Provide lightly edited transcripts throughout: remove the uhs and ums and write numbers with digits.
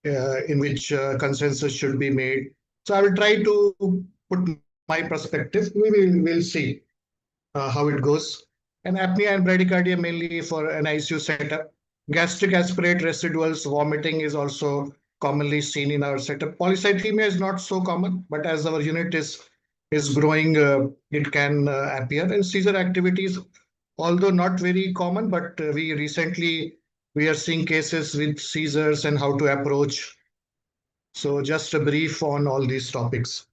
in which consensus should be made. So I will try to put my perspective. We'll see how it goes. And apnea and bradycardia mainly for an ICU setup. Gastric aspirate residuals, vomiting is also commonly seen in our setup. Polycythemia is not so common, but as our unit is growing, it can appear. And seizure activities, although not very common, but we are seeing cases with seizures and how to approach. So just a brief on all these topics.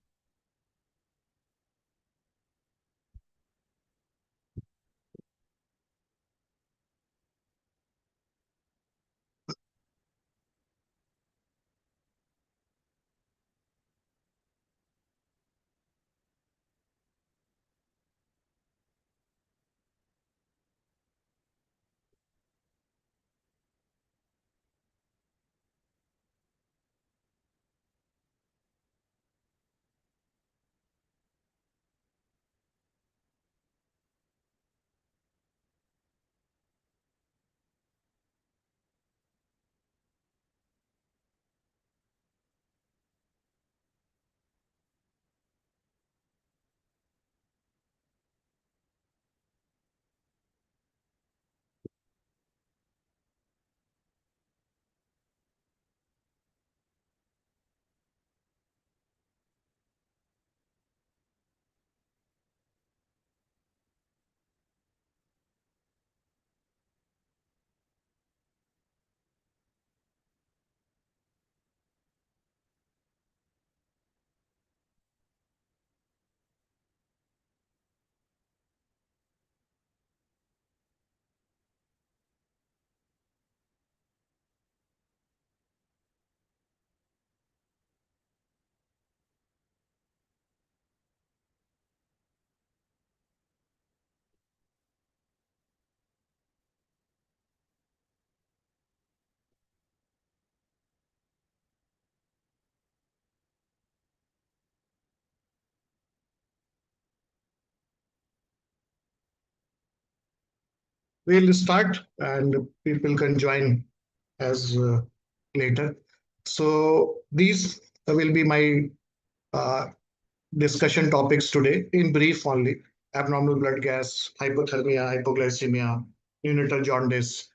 We'll start and people can join as later. So these will be my uh, discussion topics today in brief only. Abnormal blood gas, hypothermia, hypoglycemia, neonatal jaundice.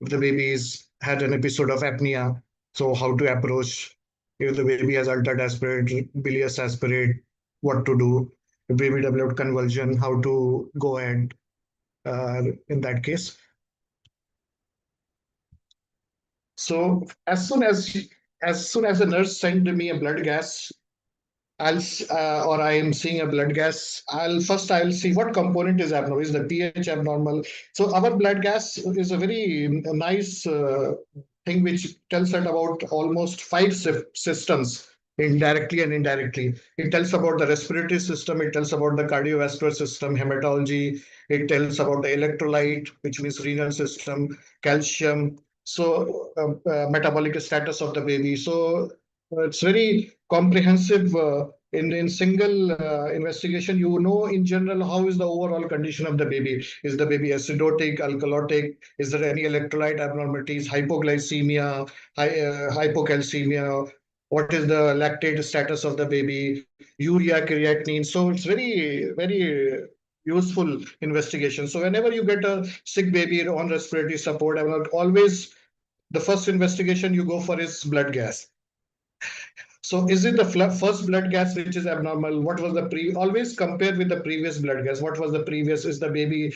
If the baby's had an episode of apnea, so how to approach. If the baby has altered aspirate, bilious aspirate, what to do. If baby developed convulsion, how to go ahead in that case. So as soon as a nurse sent me a blood gas, or I am seeing a blood gas, I'll see what component is abnormal. Is the pH abnormal? So our blood gas is a very nice thing which tells us about almost five systems, indirectly and indirectly. It tells about the respiratory system, it tells about the cardiovascular system, hematology, it tells about the electrolyte, which means renal system, calcium, so metabolic status of the baby. So it's very comprehensive. In single investigation, you know in general how is the overall condition of the baby. Is the baby acidotic, alkalotic? Is there any electrolyte abnormalities, hypoglycemia, hypocalcemia? What is the lactate status of the baby? Urea, creatinine. So it's very useful investigation. So whenever you get a sick baby on respiratory support, I will always the first investigation you go for is blood gas. So is it the first blood gas which is abnormal? What was the always compare with the previous blood gas. What was the previous? Is the baby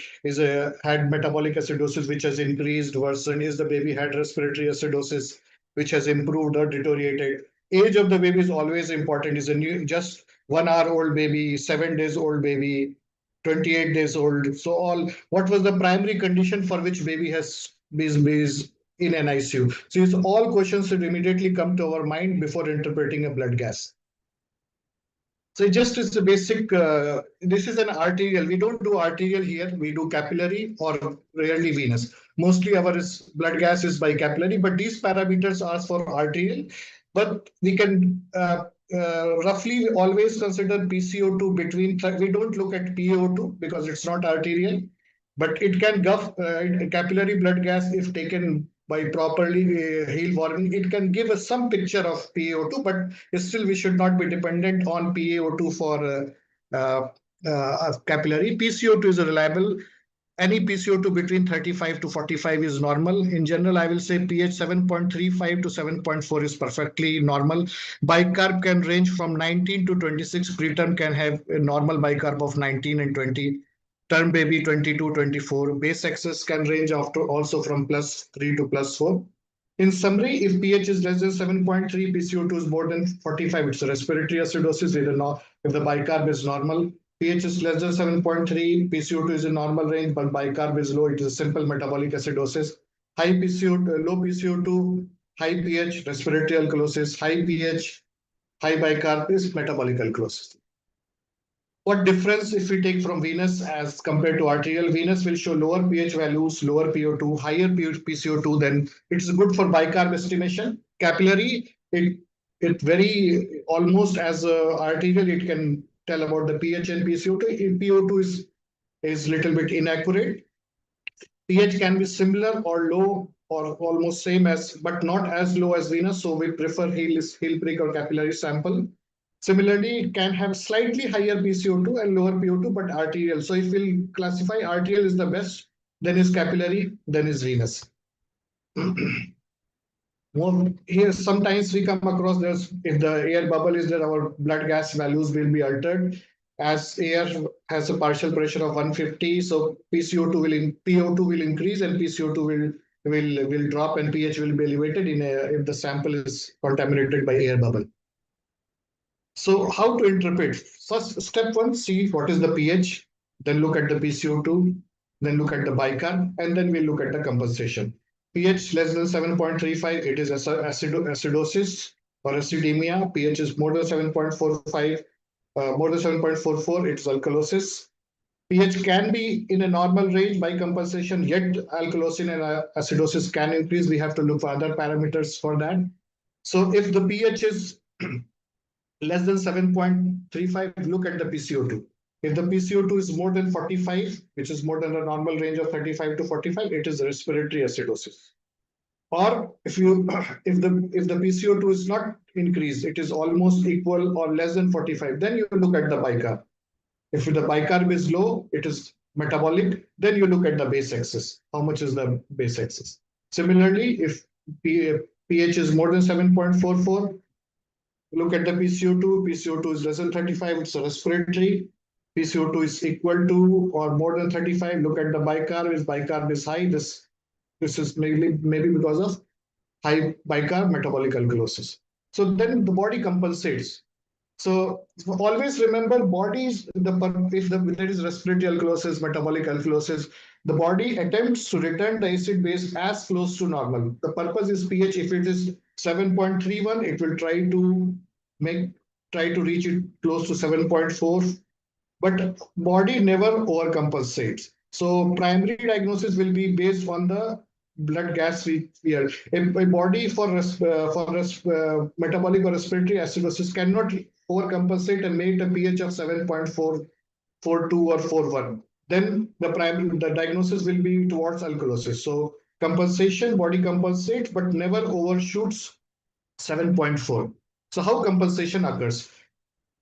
had metabolic acidosis which has increased, worsened? Is the baby had respiratory acidosis which has improved or deteriorated? Age of the baby is always important. Is a new just 1 hour old baby, 7 days old baby, 28 days old. So all what was the primary condition for which baby has is in an ICU. So it's all questions that immediately come to our mind before interpreting a blood gas. So it just is a basic, this is an arterial. We don't do arterial here. We do capillary or rarely venous. Mostly our blood gas is by capillary, but these parameters are for arterial. But we can roughly always consider PCO2 between, we don't look at PO2 because it's not arterial, but it can capillary blood gas if taken by properly heel warming, it can give us some picture of PaO2, but still we should not be dependent on PaO2 for capillary. PCO2 is reliable. Any PCO2 between 35 to 45 is normal. In general, I will say pH 7.35 to 7.4 is perfectly normal. Bicarb can range from 19 to 26. Preterm can have a normal bicarb of 19 and 20. Term baby 22, 24. Base excess can range after also from +3 to +4. In summary, if pH is less than 7.3, PCO2 is more than 45. It's a respiratory acidosis. If the bicarb is normal, pH is less than 7.3, PCO2 is in normal range, but bicarb is low. It is a simple metabolic acidosis. High PCO2, low PCO2, high pH, respiratory alkalosis. High pH, high bicarb is metabolic alkalosis. What difference if we take from venous as compared to arterial? Venous will show lower pH values, lower PO2, higher PCO2, then it's good for bicarb estimation. Capillary, it very almost as arterial, it can tell about the pH and PCO2. If PO2 is little bit inaccurate. pH can be similar or low or almost same as, but not as low as venous. So we prefer heel prick or capillary sample. Similarly, it can have slightly higher PCO2 and lower PO2, but arterial. So if we'll classify arterial is the best, then is capillary, then is venous. More here, sometimes we come across this, if the air bubble is there, our blood gas values will be altered. As air has a partial pressure of 150, so PO2 will increase and PCO2 will drop and pH will be elevated if the sample is contaminated by air bubble. So how to interpret? First, step one, see what is the pH, then look at the PCO2, then look at the bicarb, and then we look at the compensation. pH less than 7.35, it is acidosis or acidemia. pH is more than 7.45, more than 7.44, it's alkalosis. pH can be in a normal range by compensation, yet alkalosis and acidosis can increase. We have to look for other parameters for that. So if the pH is less than 7.35, look at the PCO2. If the PCO2 is more than 45, which is more than the normal range of 35 to 45, it is respiratory acidosis. Or if the PCO2 is not increased, it is almost equal or less than 45, then you look at the bicarb. If the bicarb is low, it is metabolic, then you look at the base excess. How much is the base excess? Similarly, if pH is more than 7.44, look at the PCO2. PCO2 is less than 35, it's a respiratory. PCO2 is equal to or more than 35. Look at the bicarb. If bicarb is high, this is maybe because of high bicarb metabolic alkalosis. So then the body compensates. So always remember, bodies, if there is respiratory alkalosis, metabolic alkalosis, the body attempts to return the acid base as close to normal. The purpose is pH. If it is 7.31, it will try to reach it close to 7.4, but body never overcompensates. So primary diagnosis will be based on the blood gas we are. A body for metabolic or respiratory acidosis cannot overcompensate and make a pH of 7.4, 42 or 41. Then the diagnosis will be towards alkalosis. So compensation, body compensates, but never overshoots 7.4. So how compensation occurs?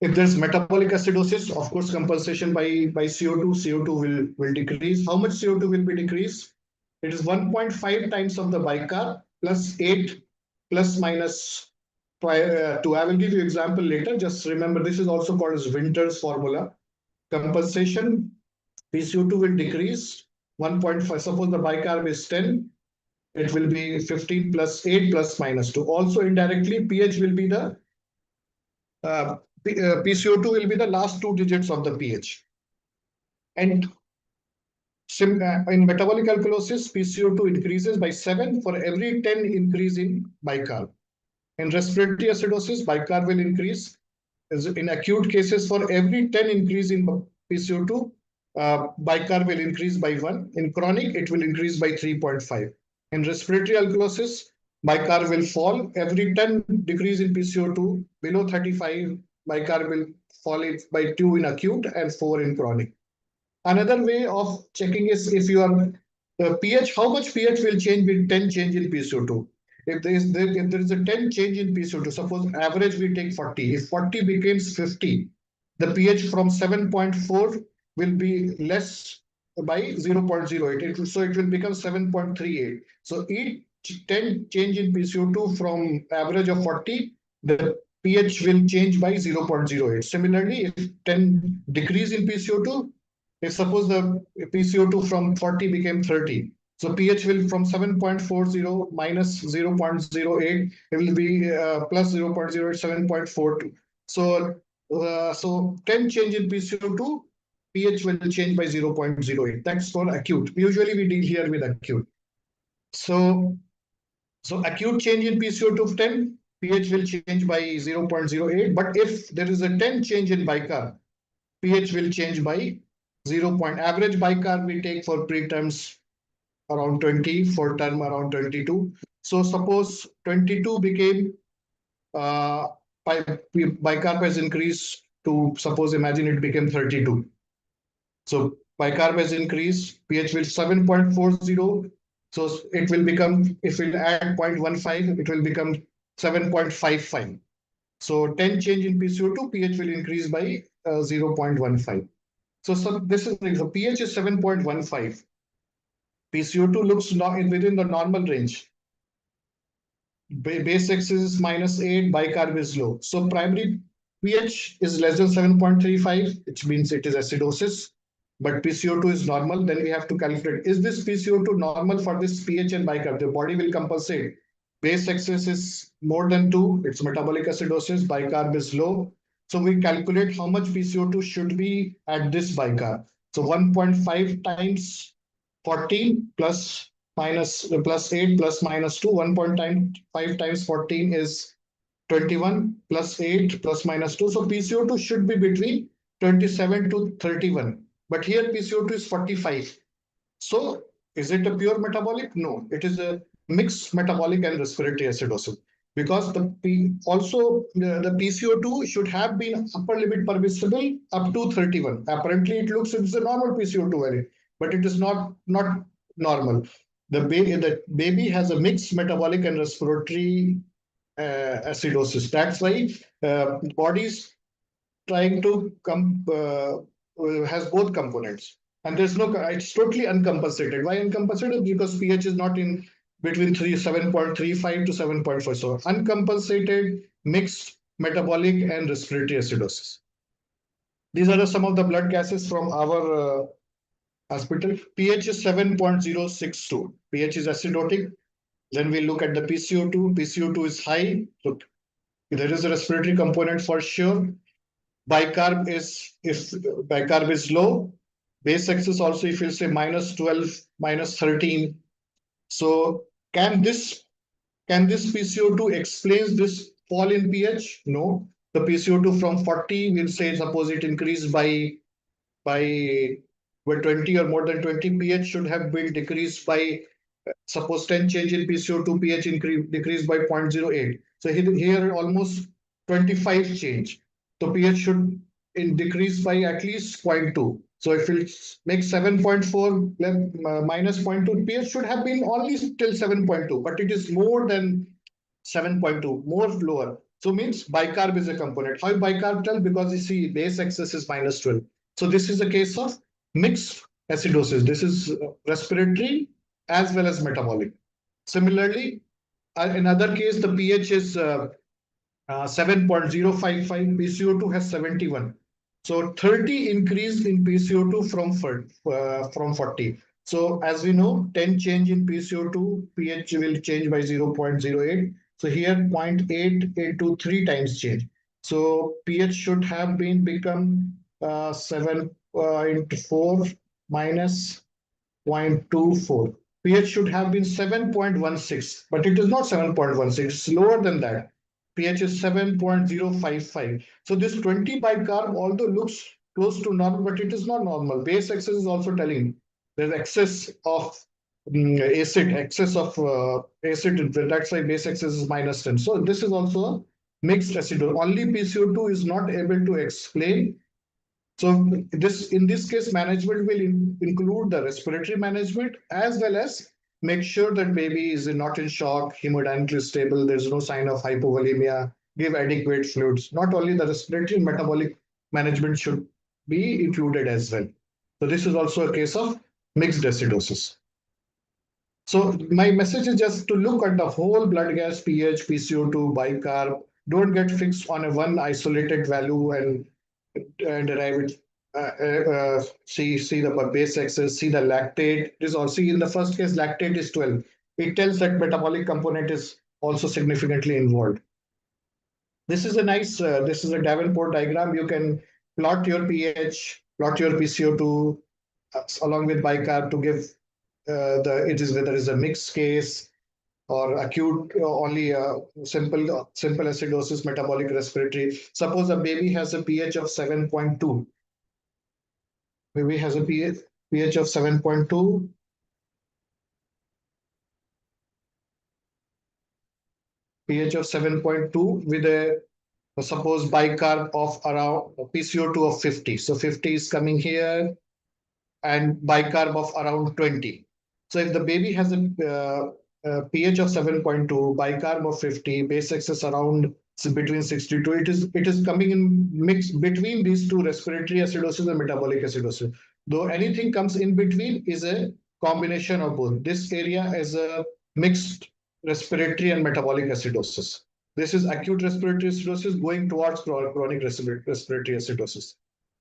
If there's metabolic acidosis, of course, compensation by CO2 will decrease. How much CO2 will be decreased? It is 1.5 times of the bicarb plus 8 plus minus 2. I will give you example later. Just remember, this is also called as Winter's formula. Compensation, PCO2 will decrease 1.5. Suppose the bicarb is 10, it will be 15 plus 8 plus minus 2. Also indirectly, pH will be the PCO2 will be the last 2 digits of the pH. And in metabolic alkalosis, PCO2 increases by 7 for every 10 increase in bicarb. In respiratory acidosis, bicarb will increase. In acute cases, for every 10 increase in PCO2, bicarb will increase by 1. In chronic, it will increase by 3.5. In respiratory alkalosis, bicarb will fall. Every 10 decrease in PCO2 below 35, bicarb will fall by 2 in acute and 4 in chronic. Another way of checking is if you are pH, how much pH will change with 10 change in PCO2? If there is a 10 change in PCO2, suppose average we take 40. If 40 becomes 50, the pH from 7.4 will be less by 0.08. So it will become 7.38. So each 10 change in PCO2 from average of 40, the pH will change by 0.08. Similarly, if 10 decrease in PCO2, if suppose the PCO2 from 40 became 30, so pH will from 7.40 minus 0.08, it will be plus 0.08, 7.42. So 10 change in PCO2, pH will change by 0.08. That's for acute. Usually we deal here with acute. So, so acute change in PCO2 of 10, pH will change by 0.08. But if there is a 10 change in bicarb, pH will change by 0. Average bicarb we take for preterms around 20, for term around 22. So suppose 22 became bicarb has increased to, suppose imagine it became 32. So bicarb has increased, pH will 7.40. So it will become, if we add 0.15, it will become 7.55. So 10 change in PCO2, pH will increase by 0.15. So this is the pH is 7.15. PCO2 looks within the normal range. Base X is -8, bicarb is low. So primary pH is less than 7.35, which means it is acidosis, but PCO2 is normal. Then we have to calculate, is this PCO2 normal for this pH and bicarb? The body will compensate. Base excess is more than 2, it's metabolic acidosis, bicarb is low. So we calculate how much PCO2 should be at this bicarb. So 1.5 times 14 plus minus plus 8 plus minus 2, 1.5 times 14 is 21 plus 8 plus minus 2. So PCO2 should be between 27 to 31. But here PCO2 is 45. So is it a pure metabolic? No, it is a mixed metabolic and respiratory acidosis. Because the PCO2 should have been upper limit permissible up to 31. Apparently, it looks it's a normal PCO2 value, but it is not normal. The baby has a mixed metabolic and respiratory acidosis. That's why bodies trying to come has both components, and there's no, it's totally uncompensated. Why uncompensated? Because pH is not in between 7.35 to 7.4. So uncompensated mixed metabolic and respiratory acidosis. These are some of the blood gases from our hospital. pH is 7.062. pH is acidotic. Then we look at the PCO2. PCO2 is high. So there is a respiratory component for sure. Bicarb is, if bicarb is low, base excess also, if you say -12, -13. So can this PCO2 explains this fall in pH? No. The PCO2 from 40, we'll say suppose it increased by 20 or more than 20, pH should have been decreased by, suppose 10 change in PCO2, pH decreased by 0.08. So here almost 25 change. So pH should decrease by at least 0.2. So if it makes 7.4 minus 0.2, pH should have been only till 7.2, but it is more than 7.2, more lower. So means bicarb is a component. How bicarb tell? Because you see base excess is -12. So this is a case of mixed acidosis. This is respiratory as well as metabolic. Similarly, in other case, the pH is 7.055, PCO2 has 71. So 30 increase in PCO2 from 40. So as we know, 10 change in PCO2, pH will change by 0.08. So here 0.8 into 3 times change. So pH should have been become 7 into 4 minus 0.24. pH should have been 7.16, but it is not 7.16, it's lower than that. pH is 7.055. So this 20 bicarb, although looks close to normal, but it is not normal. Base excess is also telling there's excess of acid, excess of acid. That's why base excess is -10. So this is also a mixed acid. Only PCO2 is not able to explain So in this case, management will include the respiratory management as well as make sure that baby is not in shock, hemodynamically stable, there's no sign of hypovolemia, give adequate fluids. Not only the respiratory and metabolic management should be included as well. So this is also a case of mixed acidosis. So my message is just to look at the whole blood gas, pH, PCO2, bicarb. Don't get fixed on a one isolated value and derive it. See the base excess, see the lactate. This all see in the first case lactate is 12. It tells that metabolic component is also significantly involved. This is a nice. This is a Davenport diagram. You can plot your pH, plot your PCO2 along with bicarb to give it is whether it's a mixed case or acute only simple acidosis metabolic respiratory. Suppose a baby has a pH of 7.2. Baby has a pH of 7.2. pH of 7.2 with a suppose bicarb of around PCO2 of 50. So 50 is coming here and bicarb of around 20. So if the baby has a pH of 7.2, bicarb of 50, base excess around between 62, it is coming in mix between these two, respiratory acidosis and metabolic acidosis. Though anything comes in between is a combination of both. This area is a mixed respiratory and metabolic acidosis. This is acute respiratory acidosis going towards chronic respiratory acidosis.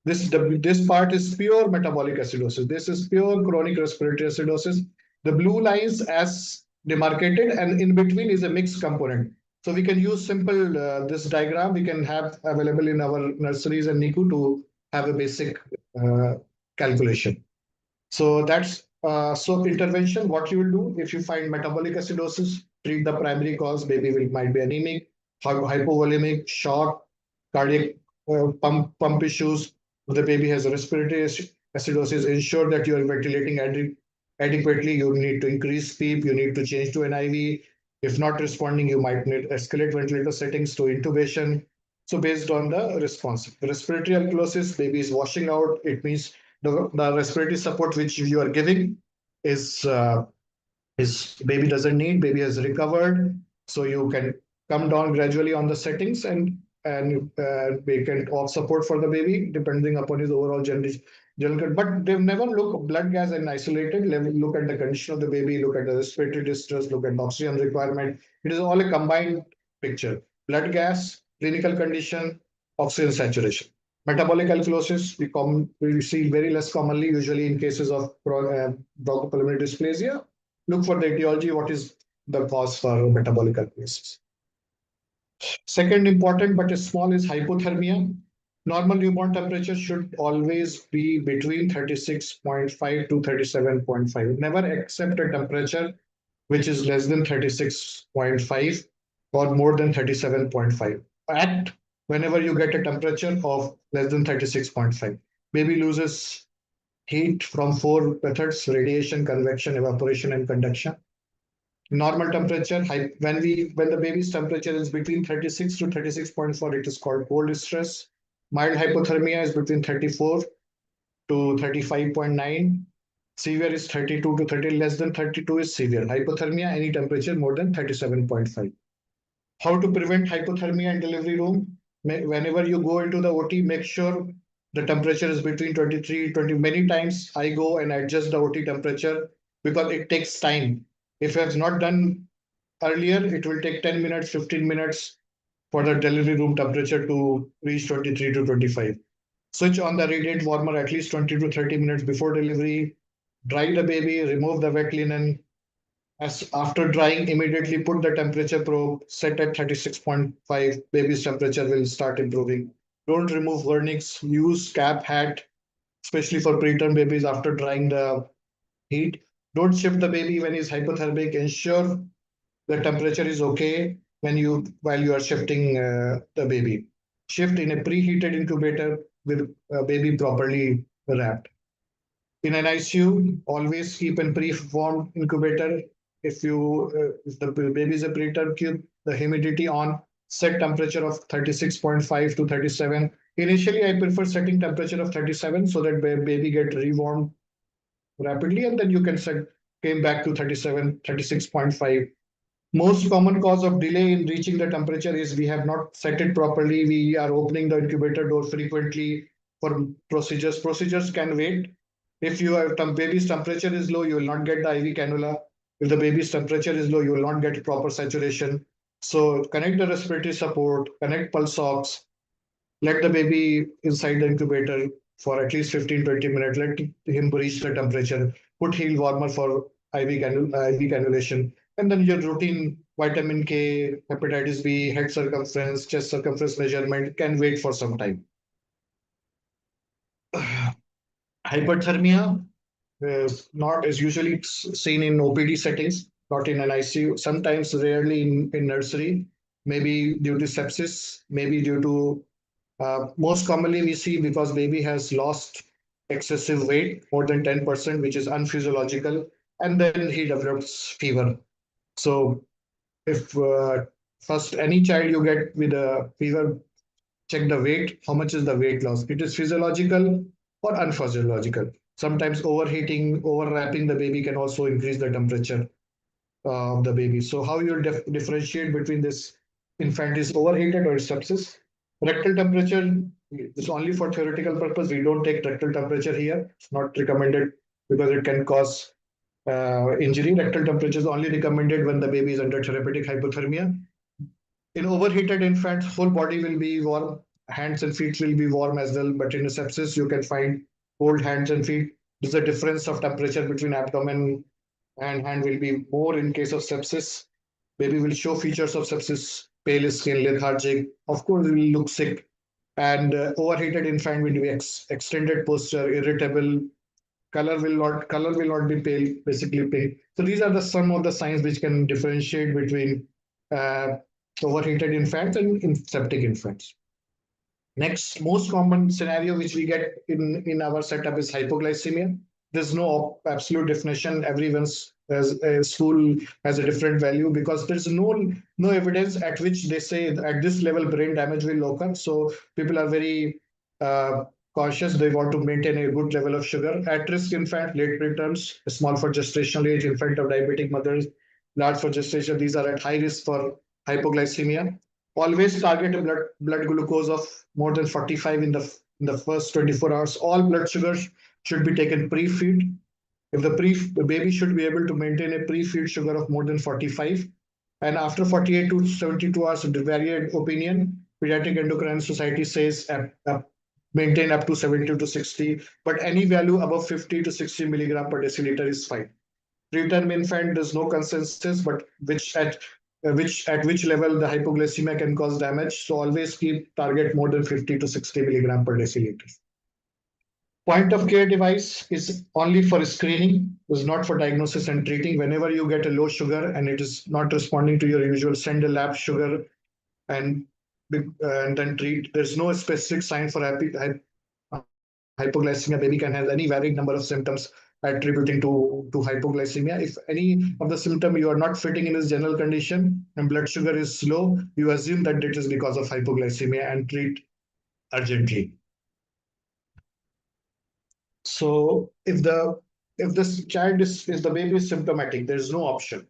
This part is pure metabolic acidosis. This is pure chronic respiratory acidosis. The blue lines as demarcated, and in between is a mixed component. So we can use simple this diagram we can have available in our nurseries and NICU to have a basic calculation. So that's so intervention. What you will do if you find metabolic acidosis, treat the primary cause. Baby might be anemic, hypovolemic, shock, cardiac pump issues. The baby has a respiratory acidosis. Ensure that you are ventilating adequately. You need to increase PEEP. You need to change to an IV. If not responding, you might need escalate ventilator settings to intubation. So based on the response, the respiratory alkalosis, baby is washing out. It means the respiratory support which you are giving is baby doesn't need, baby has recovered. So you can come down gradually on the settings and we can off support for the baby depending upon his overall general. But they never look blood gas and isolated. Look at the condition of the baby, look at the respiratory distress, look at the oxygen requirement. It is all a combined picture. Blood gas, clinical condition, oxygen saturation. Metabolic alkalosis, we see very less commonly, usually in cases of bronchopulmonary dysplasia. Look for the etiology, what is the cause for metabolic alkalosis. Second important but small is hypothermia. Normal newborn temperature should always be between 36.5 to 37.5. Never accept a temperature which is less than 36.5 or more than 37.5. Act whenever you get a temperature of less than 36.5. Baby loses heat from four methods: radiation, convection, evaporation, and conduction. Normal temperature, when the baby's temperature is between 36 to 36.4, it is called cold stress. Mild hypothermia is between 34 to 35.9. Severe is 32 to 30. Less than 32 is severe. Hypothermia, any temperature more than 37.5. How to prevent hypothermia in delivery room? Whenever you go into the OT, make sure the temperature is between 23, 20. Many times I go and adjust the OT temperature because it takes time. If it's not done earlier, it will take 10 minutes, 15 minutes for the delivery room temperature to reach 23 to 25. Switch on the radiant warmer at least 20 to 30 minutes before delivery. Dry the baby, remove the wet linen. As after drying, immediately put the temperature probe, set at 36.5. Baby's temperature will start improving. Don't remove vernix. Use cap, hat, especially for preterm babies after drying the heat. Don't shift the baby when he's hypothermic. Ensure the temperature is okay while you are shifting the baby. Shift in a preheated incubator with baby properly wrapped. In an ICU, always keep a pre-formed incubator. If the baby is a preterm, keep the humidity on. Set temperature of 36.5 to 37. Initially, I prefer setting temperature of 37 so that baby get rewarmed rapidly, and then you can set came back to 37, 36.5. Most common cause of delay in reaching the temperature is we have not set it properly. We are opening the incubator door frequently for procedures. Procedures can wait. If your baby's temperature is low, you will not get the IV cannula. If the baby's temperature is low, you will not get proper saturation. So connect the respiratory support, connect pulse ox, let the baby inside the incubator for at least 15-20 minutes. Let him reach the temperature. Put heel warmer for IV cannulation. And then your routine vitamin K, hepatitis B, head circumference, chest circumference measurement can wait for some time. Hyperthermia not is usually seen in OPD settings, not in an ICU, sometimes rarely in nursery, maybe due to sepsis, maybe due to most commonly we see because baby has lost excessive weight, more than 10%, which is unphysiological, and then he develops fever. So if first any child you get with a fever, check the weight, how much is the weight loss? It is physiological or unphysiological. Sometimes overheating, overwrapping the baby can also increase the temperature of the baby. So how you differentiate between this infant is overheated or sepsis? Rectal temperature is only for theoretical purpose. We don't take rectal temperature here. It's not recommended because it can cause injury. Rectal temperature is only recommended when the baby is under therapeutic hypothermia. In overheated infants, whole body will be warm, hands and feet will be warm as well. But in a sepsis, you can find cold hands and feet. There's a difference of temperature between abdomen and hand will be more in case of sepsis. Baby will show features of sepsis, pale skin, lethargic. Of course, will look sick. And overheated infant will be extended posture, irritable. Color will not be pale, basically pale. So these are the some of the signs which can differentiate between uh, overheated infants and septic infants. Next, most common scenario which we get in our setup is hypoglycemia. There's no absolute definition. Everyone's school has a different value because there's no evidence at which they say at this level brain damage will occur. So people are very uh, cautious. They want to maintain a good level of sugar. At-risk infant, late preterms, small for gestational age, infant of diabetic mothers, large for gestation. These are at high risk for hypoglycemia. Always target a blood glucose of more than 45 in the first 24 hours. All blood sugars should be taken pre-feed. If the baby should be able to maintain a pre-feed sugar of more than 45, and after 48 to 72 hours, the varied opinion, Pediatric Endocrine Society says maintain up to 70 to 60, but any value above 50 to 60 milligram per deciliter is fine. Preterm infant, there's no consensus, but which level the hypoglycemia can cause damage. So always keep target more than 50 to 60 milligram per deciliter. Point of care device is only for screening, is not for diagnosis and treating. Whenever you get a low sugar and it is not responding to your usual, send a lab sugar and and then treat. There's no specific sign for hypoglycemia. Baby can have any varied number of symptoms attributing to hypoglycemia. If any of the symptom you are not fitting in his general condition and blood sugar is low, you assume that it is because of hypoglycemia and treat urgently. So if this child is the baby is symptomatic, there is no option.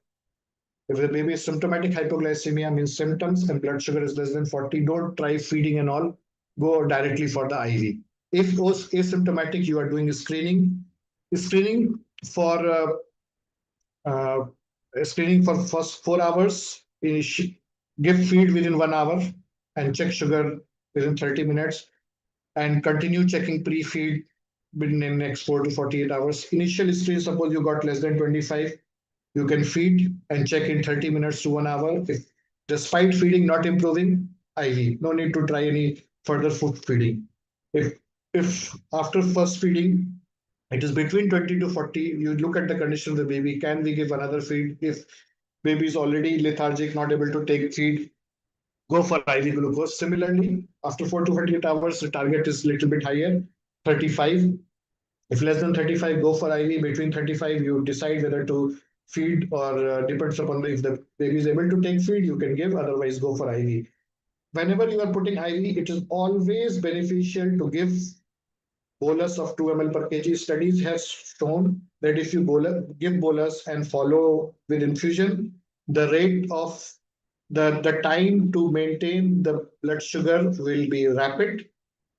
If the baby is symptomatic hypoglycemia means symptoms and blood sugar is less than 40, don't try feeding and all. Go directly for the IV. If those asymptomatic, you are doing screening for uh, screening for first 4 hours. Give feed within 1 hour and check sugar within 30 minutes and continue checking pre-feed within the next 4 to 48 hours. Initial screen, suppose you got less than 25, you can feed and check in 30 minutes to 1 hour. If despite feeding not improving, IV. No need to try any further food feeding. If after first feeding it is between 20 to 40, you look at the condition of the baby. Can we give another feed? If baby is already lethargic, not able to take feed, go for IV glucose. Similarly, after 4 to 48 hours, the target is a little bit higher, 35. If less than 35, go for IV. Between 35, you decide whether to feed or depends upon if the baby is able to take feed, you can give, otherwise go for IV. whenever you are putting IV, it is always beneficial to give bolus of 2 ml per kg. Studies have shown that if you give bolus and follow with infusion, the rate of the time to maintain the blood sugar will be rapid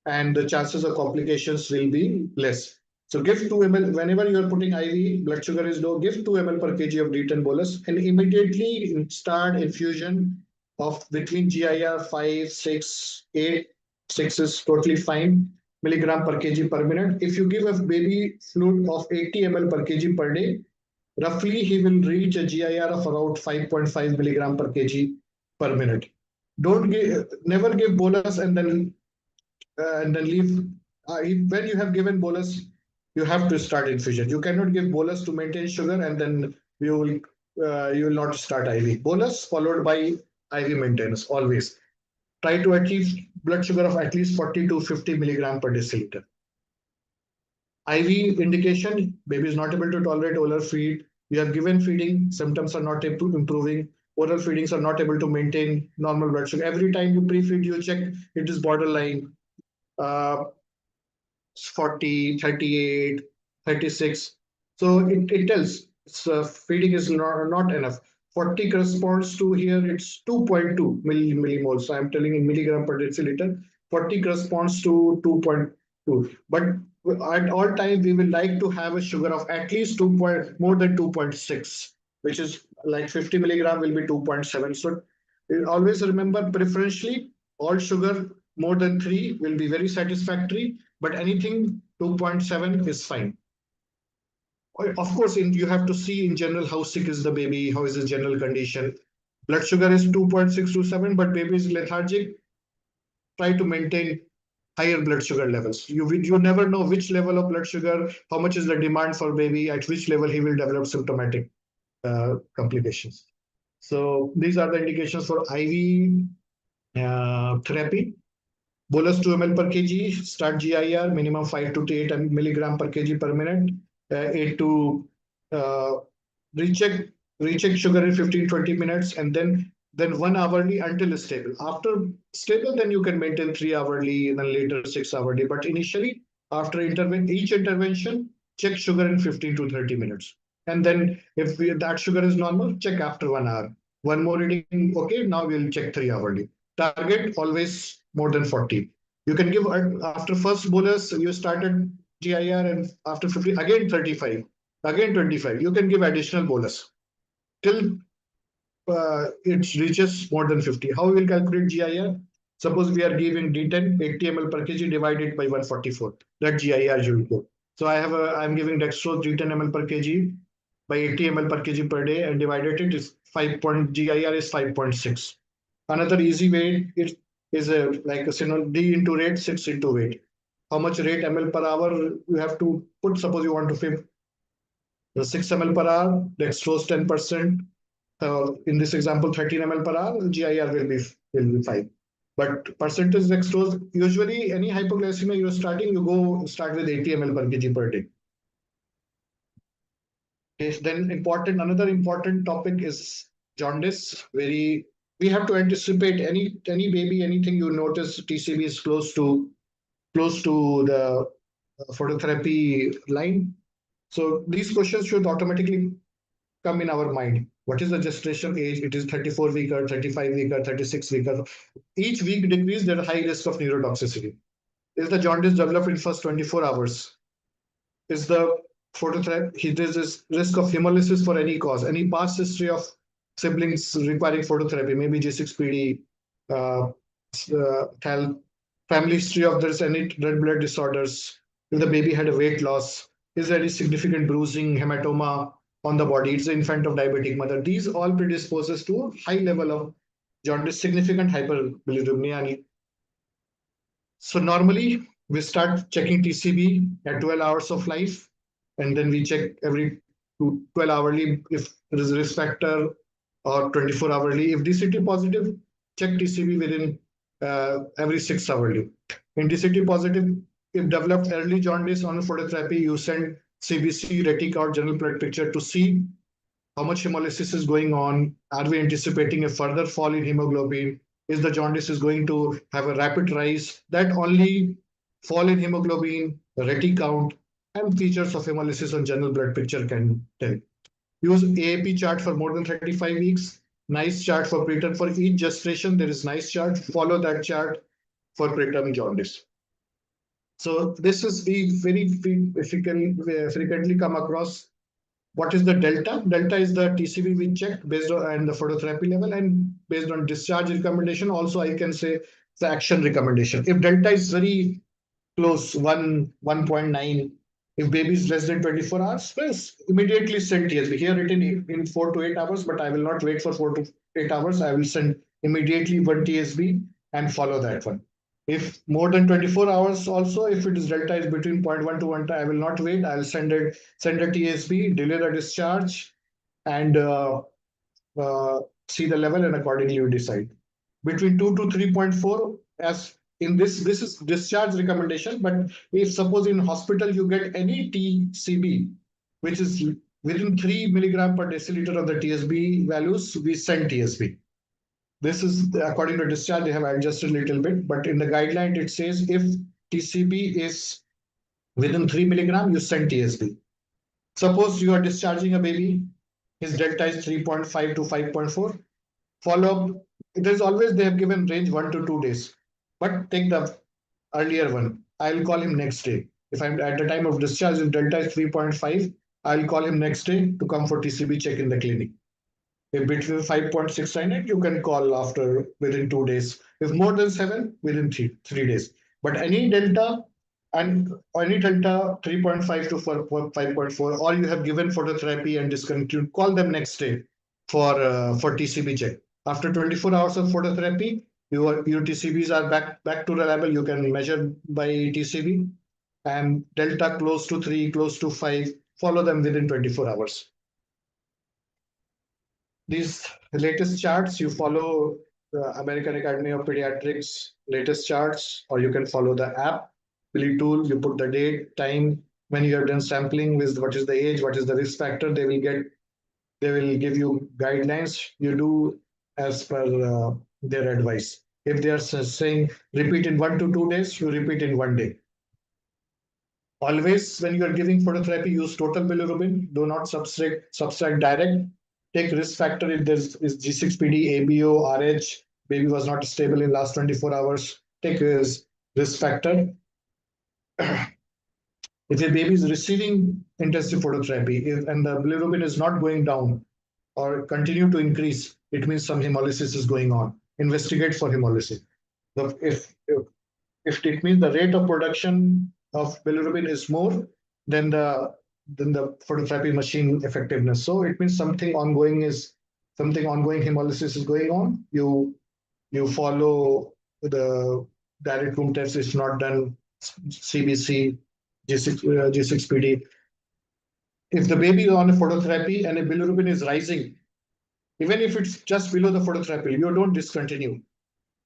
and the chances of complications will be less. So give 2 ml whenever you are putting IV, blood sugar is low, give 2 ml per kg of D10 bolus and immediately start infusion of between GIR 5, 6, 8, 6 is totally fine, milligram per kg per minute. If you give a baby fluid of 80 ml per kg per day, roughly he will reach a GIR of around 5.5 milligram per kg per minute. Don't give, never give bolus and then leave. When you have given bolus, you have to start infusion. You cannot give bolus to maintain sugar and then you will not start IV. Bolus followed by IV maintenance always. Try to achieve blood sugar of at least 40 to 50 milligram per deciliter. IV indication: baby is not able to tolerate oral feed. You have given feeding, symptoms are not improving. Oral feedings are not able to maintain normal blood sugar. Every time you pre-feed, you check it is borderline. Uh, 40, 38, 36. So it tells feeding is not enough. 40 corresponds to here, it's 2.2 millimoles. So I'm telling in milligram per deciliter. 40 corresponds to 2.2. But at all time, we will like to have a sugar of at least more than 2.6, which is like 50 milligram will be 2.7. So always remember, preferentially, all sugar more than 3 will be very satisfactory, but anything 2.7 is fine. Of course, you have to see in general how sick is the baby, how is his general condition. Blood sugar is 2.6 to 7, but baby is lethargic. Try to maintain higher blood sugar levels. You never know which level of blood sugar, how much is the demand for baby, at which level he will develop symptomatic complications. So these are the indications for IV therapy. Bolus 2 ml per kg, start GIR, minimum 5 to 8 milligram per kg per minute. 8 to uh, recheck sugar in 15-20 minutes, and then 1 hourly until stable. After stable, then you can maintain 3 hourly, and then later 6 hourly. But initially, after each intervention, check sugar in 15 to 30 minutes. And then if that sugar is normal, check after 1 hour. One more reading, okay, now we'll check 3 hourly. Target always more than 40. You can give after first bolus, you started GIR, and after 50, again 35, again 25. You can give additional bolus till it reaches more than 50. How we will calculate GIR? Suppose we are giving D10, 80 ml per kg divided by 144. That GIR you will go. So I'm giving dextrose D10 ml per kg by 80 ml per kg per day and divided it is GIR is 5.6. Another easy way is like a D into rate, 6 into weight. How much rate ml per hour you have to put? Suppose you want to fill the 6 ml per hour, dextrose 10%. In this example, 13 ml per hour, GIR will be 5. But percentage dextrose, usually any hypoglycemia you're starting, you start with 80 ml per kg per day. Okay, then another important topic is jaundice. We have to anticipate any baby, anything you notice TCB is close to the phototherapy line. So these questions should automatically come in our mind. What is the gestation age? It is 34 week or 35 week or 36 week. Each week decrease, there is high risk of neurotoxicity. Is the jaundice developed in first 24 hours? Is the phototherapy, there is risk of hemolysis for any cause, any past history of siblings requiring phototherapy, maybe G6PD, family history of there's any red blood disorders, if the baby had a weight loss, is there any significant bruising, hematoma on the body, it's the infant of diabetic mother. These all predisposes to a high level of jaundice, significant hyperbilirubinemia. So normally we start checking TCB at 12 hours of life, and then we check every 12 hourly if there is a risk factor, or 24 hourly. If DCT positive, check TCB within every 6 hourly. In DCT positive, if developed early jaundice on phototherapy, you send CBC, retic, or general blood picture to see how much hemolysis is going on. Are we anticipating a further fall in hemoglobin? is the jaundice is going to have a rapid rise. That only fall in hemoglobin, reti count, and features of hemolysis on general blood picture can tell. Use AAP chart for more than 35 weeks. Nice chart for preterm. For each gestation, there is nice chart. Follow that chart for preterm jaundice. So this is we very frequently come across. What is the delta? Delta is the TCV we checked based on and the phototherapy level, and based on discharge recommendation. Also, I can say the action recommendation. If delta is very close, 1.9, if baby is less than 24 hours, yes, immediately send TSB. Here written in 4 to 8 hours, but I will not wait for 4 to 8 hours. I will send immediately one TSB and follow that one. If more than 24 hours also, if it is delta is between 0.1 to 1, I will not wait. I'll send a TSB, delay the discharge, and see the level, and accordingly you decide. Between 2 to 3.4, as in this is discharge recommendation, but if suppose in hospital you get any TCB, which is within 3 milligram per deciliter of the TSB values, we send TSB. This is according to discharge, they have adjusted a little bit, but in the guideline it says if TCB is within 3 milligram, you send TSB. Suppose you are discharging a baby, his delta is 3.5 to 5.4. Follow up, there's always they have given range 1 to 2 days, but take the earlier one. I'll call him next day. If I'm at the time of discharge, if delta is 3.5, I'll call him next day to come for TCB check in the clinic. If between 5.698, you can call after within 2 days. If more than 7, within three days. But any delta and any delta 3.5 to 5.4, or you have given phototherapy and discontinued, call them next day for TCB check. After 24 hours of phototherapy, your TCBs are back to reliable. You can measure by TCB, and delta close to 3, close to 5, follow them within 24 hours. These latest charts, you follow the American Academy of Pediatrics latest charts, or you can follow the app, Billy tool. You put the date, time, when you have done sampling with what is the age, what is the risk factor. They will give you guidelines. You do as per their advice. If they are saying repeat in 1 to 2 days, you repeat in 1 day. Always, when you are giving phototherapy, use total bilirubin. Do not subtract direct. Take risk factor if there is G6PD, ABO, RH. Baby was not stable in last 24 hours. Take his risk factor. If a baby is receiving intensive phototherapy and the bilirubin is not going down or continue to increase, it means some hemolysis is going on. Investigate for hemolysis. If it means the rate of production of bilirubin is more than the phototherapy machine effectiveness, so it means something ongoing hemolysis is going on. You follow the direct room test. It's not done CBC, G6PD. If the baby is on a phototherapy and a bilirubin is rising, even if it's just below the phototherapy, you don't discontinue.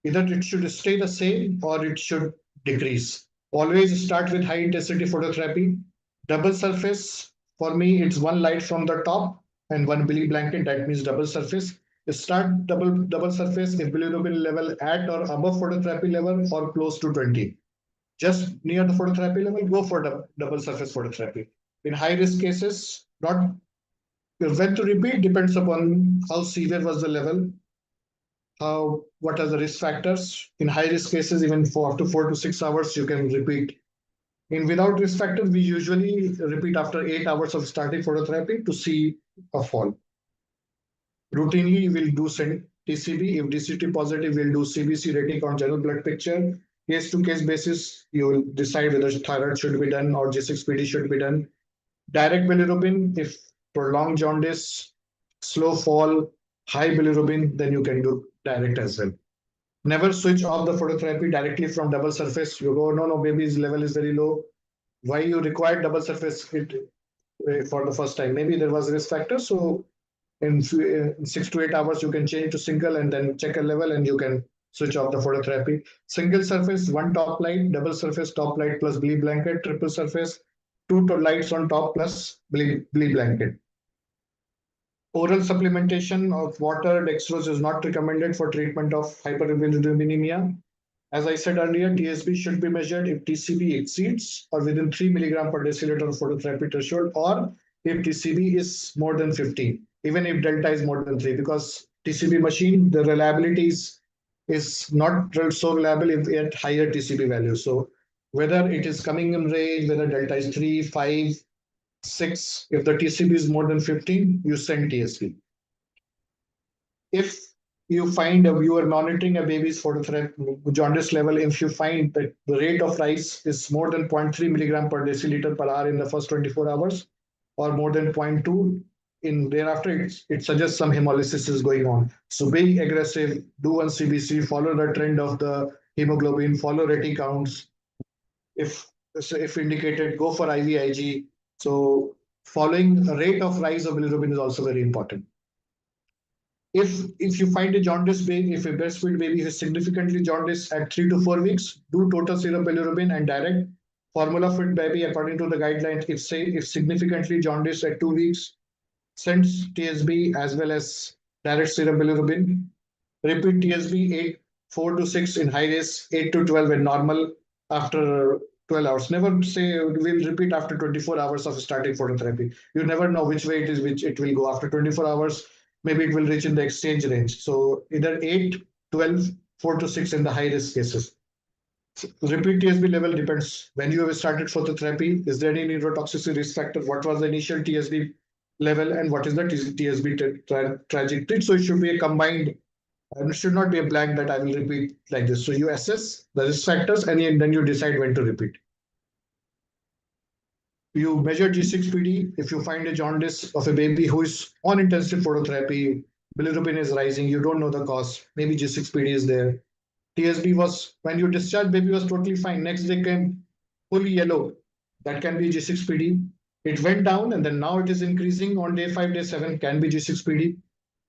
Either it should stay the same or it should decrease. Always start with high intensity phototherapy. Double surface, for me, it's one light from the top and one billy blanket. That means double surface. Start double surface if bilirubin level at or above phototherapy level or close to 20. Just near the phototherapy level, go for the double surface phototherapy. In high risk cases, not when to repeat depends upon how severe was the level, what are the risk factors. In high risk cases, even for up to 4 to 6 hours, you can repeat. In without risk factors, we usually repeat after 8 hours of starting phototherapy to see a fall. Routinely, we'll do TCB. If DCT positive, we'll do CBC, rating on general blood picture. Case to case basis, you will decide whether thyroid should be done or G6PD should be done. Direct bilirubin, if prolonged jaundice, slow fall, high bilirubin, then you can do direct as well. Never switch off the phototherapy directly from double surface. You go, no, baby's level is very low. Why you require double surface for the first time? Maybe there was a risk factor. So in 6 to 8 hours, you can change to single and then check a level and you can switch off the phototherapy. Single surface, one top light, double surface, top light plus blee blanket, triple surface, two lights on top plus blee blanket. Oral supplementation of water, dextrose is not recommended for treatment of hyperbilirubinemia. As I said earlier, TSB should be measured if TCB exceeds or within 3 milligram per deciliter of phototherapy threshold, or if TCB is more than 15, even if delta is more than 3, because TCB machine, the reliability is not so reliable if at higher TCB values. So whether it is coming in range, whether delta is 3, 5, 6, if the TCB is more than 15, you send TSB. If you find you are monitoring a baby's phototherapy jaundice level, if you find that the rate of rise is more than 0.3 milligram per deciliter per hour in the first 24 hours, or more than 0.2 in thereafter, it suggests some hemolysis is going on. So be aggressive, do one CBC, follow the trend of the hemoglobin, follow reti counts. If indicated, go for IVIG. So following a rate of rise of bilirubin is also very important. If you find a jaundice baby, if a breastfeed baby has significantly jaundice at 3 to 4 weeks, do total serum bilirubin and direct formula fit baby according to the guidelines. If significantly jaundice at 2 weeks, sends TSB as well as direct serum bilirubin. Repeat TSB 4 to 6 in high risk, 8 to 12 in normal after 12 hours. Never say we'll repeat after 24 hours of starting phototherapy. You never know which way it is, which it will go after 24 hours. Maybe it will reach in the exchange range. So either 8, 12, 4 to 6 in the high risk cases. Repeat TSB level depends when you have started phototherapy. Is there any neurotoxicity risk factor? What was the initial TSB level and what is the TSB trajectory? So it should be a combined, and it should not be a blank that I will repeat like this. So you assess the risk factors and then you decide when to repeat. You measure G6PD. If you find a jaundice of a baby who is on intensive phototherapy, bilirubin is rising, you don't know the cause, maybe G6PD is there. TSB was, when you discharge, baby was totally fine. Next day came fully yellow. That can be G6PD. It went down and then now it is increasing on day 5, day 7, can be G6PD.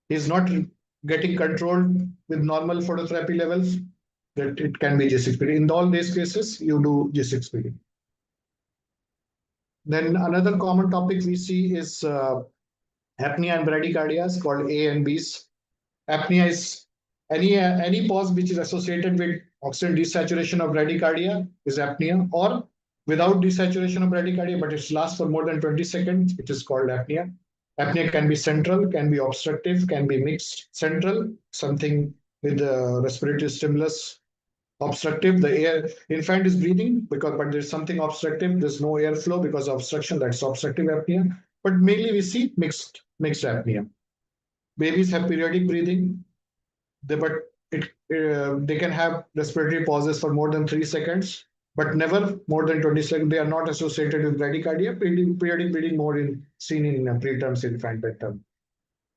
Is not getting controlled with normal phototherapy levels, that it can be G6PD. In all these cases, you do G6PD. Then another common topic we see is apnea and bradycardias called A and Bs. Apnea is any pause which is associated with oxygen desaturation of bradycardia is apnea, or without desaturation of bradycardia, but it lasts for more than 20 seconds, it is called apnea. Apnea can be central, can be obstructive, can be mixed. Central, something with the respiratory stimulus. Obstructive, the air infant is breathing but there's something obstructive. There's no airflow because of obstruction. That's obstructive apnea. But mainly we see mixed apnea. Babies have periodic breathing, they can have respiratory pauses for more than 3 seconds, but never more than 20 seconds. They are not associated with bradycardia. Periodic breathing more seen in preterm infant term.